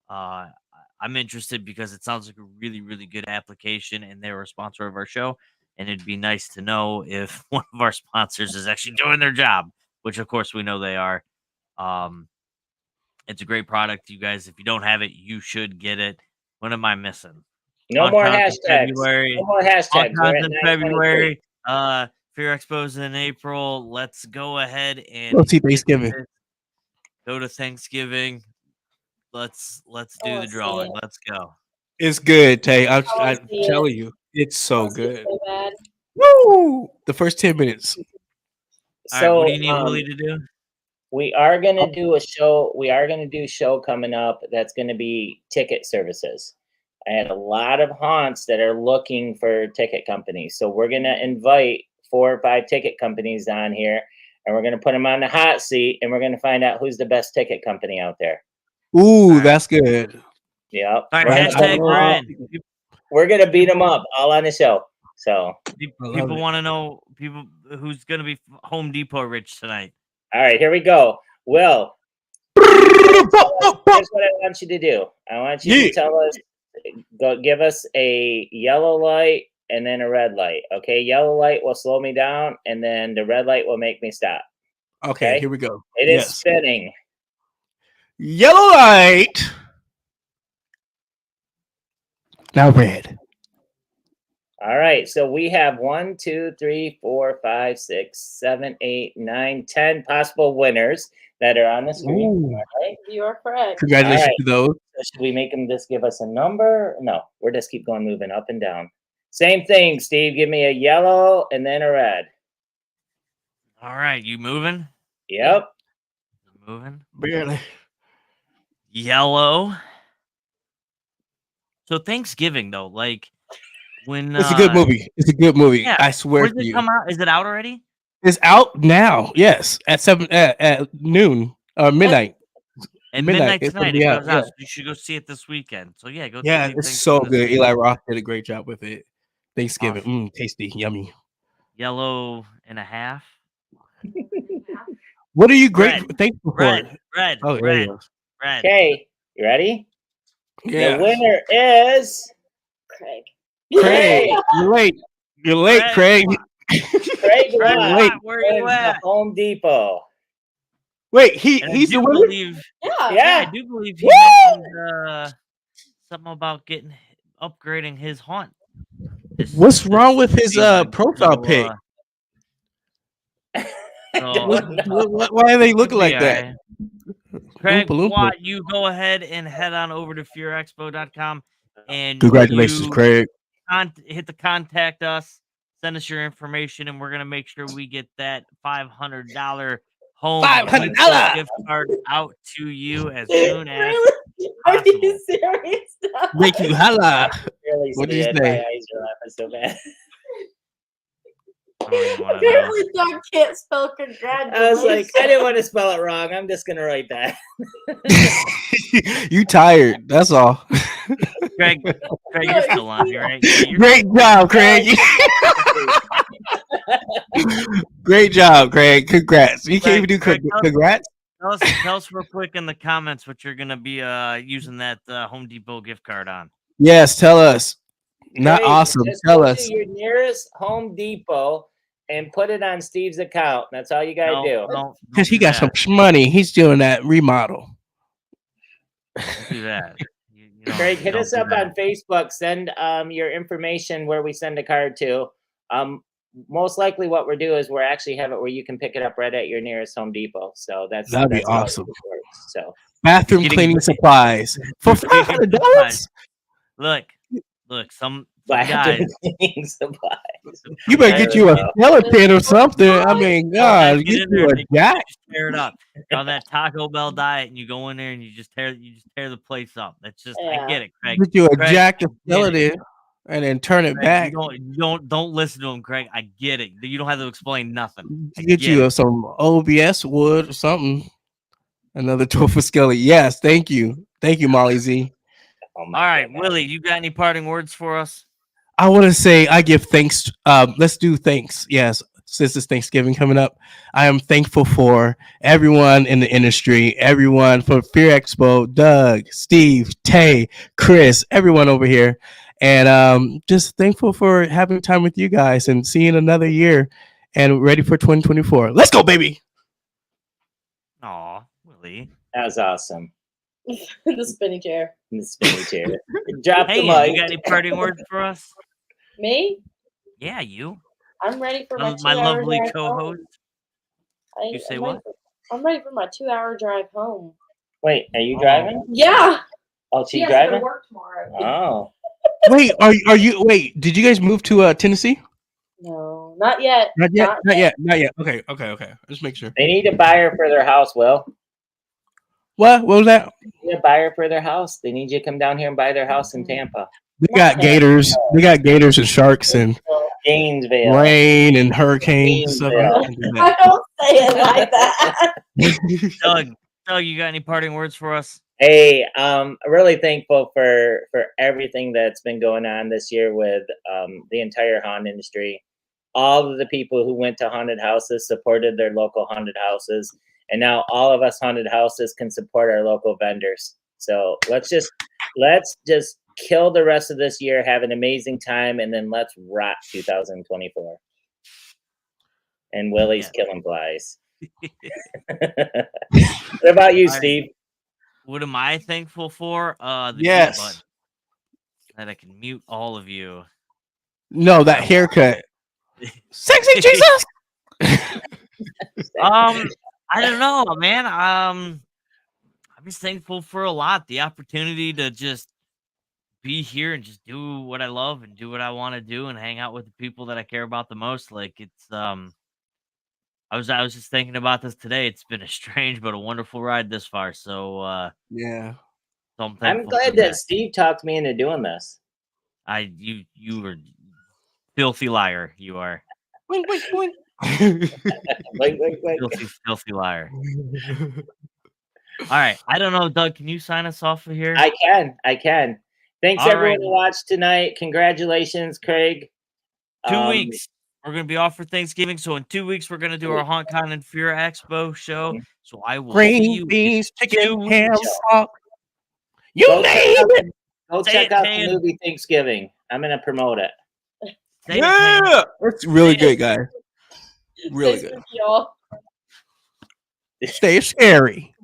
I'm interested because it sounds like a really, really good application, and they were a sponsor of our show. And it'd be nice to know if one of our sponsors is actually doing their job, which of course we know they are. It's a great product, you guys. If you don't have it, you should get it. What am I missing? No more HauntCon's in hashtags. February. No more hashtags. We're HauntCon's at in 9:23. February. Fear Expo's in April. Let's go ahead and Go see get Thanksgiving. this. Go to Thanksgiving. Let's do wanna the see drawing. it. Let's go. It's good, Tay. I'm wanna see it. telling you, it's so Wants it good. so bad. Woo! The first 10 minutes. All right, what do you need Willie to do? We are gonna do a show. We are gonna do a show coming up that's gonna be ticket services. I had a lot of haunts that are looking for ticket companies, so we're gonna invite 4 or 5 ticket companies on here, and we're gonna put them on the hot seat, and we're gonna find out who's the best ticket company out there. Ooh, right. that's good. Yep. All right, Right. hashtag we're in. We're gonna beat them up all on the show. So People want to know who's going to be Home Depot rich tonight. all right, here we go. Will, here's what I want you to do. I want you to tell us, give us a yellow light and then a red light. Okay, yellow light will slow me down, and then the red light will make me stop. Okay, here we go. It is spinning. Yellow light. Now red. All right, so we have 1, 2, 3, 4, 5, 6, 7, 8, 9, 10 possible winners that are on the screen. Ooh. Right? You are correct. Congratulations to those. So should we make them just give us a number? No, we're just keep going moving up and down. Same thing, Steve. Give me a yellow and then a red. All right, you moving? Yep. Moving. Barely. Yellow. So Thanksgiving though, like when It's a good movie. It's a good movie. Yeah. I swear Where's to it you. come out? Is it out already? It's out now. Yes, at noon or midnight. At Midnight, midnight it's gonna tonight, be it out, comes out. yeah. So you should go see it this weekend. So yeah, go. Yeah, see it's so Thanksgiving this good. weekend. Eli Roth did a great job with it. Thanksgiving, Awesome. tasty, yummy. Yellow and a half. What are you Red. thankful for? Red. Oh, there Red. you go. Red. Okay, you ready? Yeah. The winner is Craig. Craig, you're late. You're late, Craig. Craig Craig Watt Watt, where you wins the at? Home Depot. Wait, And he's I the do winner. believe, Yeah. I do believe he Woo! mentioned something about upgrading his haunt. What's wrong with his season. profile So, pic? so Why are they looking Could be like that? alright. Craig Oompa Loompa. Watt, you go ahead and head on over to fearexpo.com and Congratulations, you Craig. hit the contact us, send us your information, and we're gonna make sure we get that $500 Home $500 Depot gift card out to you as soon as Are possible. you serious? Make you holla. Really What did you sad. say? My eyes are laughing so bad. I don't even wanna know. Apparently, Doug can't spell congratulations. I was like, I didn't want to spell it wrong. I'm just gonna write that. You tired? That's all. Craig, you're still on here, right? Yeah, you're Great job, Craig. Great job, Craig. Congrats. You can't even do Craig, congrats. Tell us real quick in the comments what you're gonna be using that Home Depot gift card on. Yes, tell us. Not Craig, awesome. just Tell go us. to your nearest Home Depot and put it on Steve's account. That's all you gotta do. Because he got some money. He's doing that remodel. Don't do that. Craig, hit us up on Facebook. Send your information where we send a card to. Most likely, what we're doing is we're actually have it where you can pick it up right at your nearest Home Depot. So that'd be awesome. So bathroom cleaning supplies for $500. Look, some bathroom guys. cleaning supplies. You better get you a skeleton or something. I mean, God, get you a jack. Tear it up. On that Taco Bell diet, and you go in there and you just tear the place up. That's just I get it, Craig. Get you a Craig, jack I to get it. skeleton and then turn it Craig, back. Don't listen to him, Craig. I get it. You don't have to explain nothing. Get you some OBS wood or something. Another tool for Skelly. Yes, thank you. Thank you, Molly Z. Oh All right, Willie, you got any parting words for us? I want to say I give thanks. Let's do thanks. Yes, since it's Thanksgiving coming up, I am thankful for everyone in the industry, everyone for Fear Expo, Doug, Steve, Tay, Chris, everyone over here. And just thankful for having time with you guys and seeing another year and ready for 2024. Let's go, baby. Aw, Willie. That was awesome. The spinny chair. The spinny chair. Drop Hey, the mic. you got any parting words for us? Me? Yeah, you. I'm ready for my 2 My hour lovely drive co-host. home. You say I'm what? ready I'm ready for my 2 hour drive home. Wait, are you driving? Yeah. Oh, She she's has to go to driving? work tomorrow. Oh. Wait, are you? Wait, did you guys move to Tennessee? No, not yet. Not yet. Okay. Just make sure. They need a buyer for their house, Will. What was that? They need a buyer for their house. They need you to come down here and buy their house in Tampa. They got gators. They got gators and sharks and Gainesville. rain and hurricanes. Stuff. Gainesville. I don't say it like that. Doug, you got any parting words for us? Hey, really thankful for everything that's been going on this year with the entire haunted industry. All of the people who went to haunted houses supported their local haunted houses, and now all of us haunted houses can support our local vendors. So let's just kill the rest of this year, have an amazing time, and then let's rock 2024. And Willie's Yeah. killing flies. What about you, All right. Steve? What am I thankful for? The mute Yes. button. That I can mute all of you. No, that haircut. Sexy Jesus. I don't know, man. I'm just thankful for a lot. The opportunity to just be here and just do what I love and do what I want to do and hang out with the people that I care about the most. Like it's I was just thinking about this today. It's been a strange but a wonderful ride this far. So Yeah. so I'm I'm thankful glad for that that. Steve talked me into doing this. You were filthy liar. You are Wink, wink, wink. Wait. filthy liar. All right. I don't know, Doug. Can you sign us off of here? I can. Thanks All everyone right. who watched tonight. Congratulations, Craig. 2 weeks. We're gonna be off for Thanksgiving, so in 2 weeks we're gonna do our HauntCon and Fear Expo show. So I will see Green you. beans, in chicken, 2 weeks. ham, salt. You Go name check out, it. go Say check it, out the Tan. movie Thanksgiving. I'm gonna promote it. Say it, Tan. Yeah, it's really Say it. good, guys. Really Stay good. spooky, y'all. Stay scary.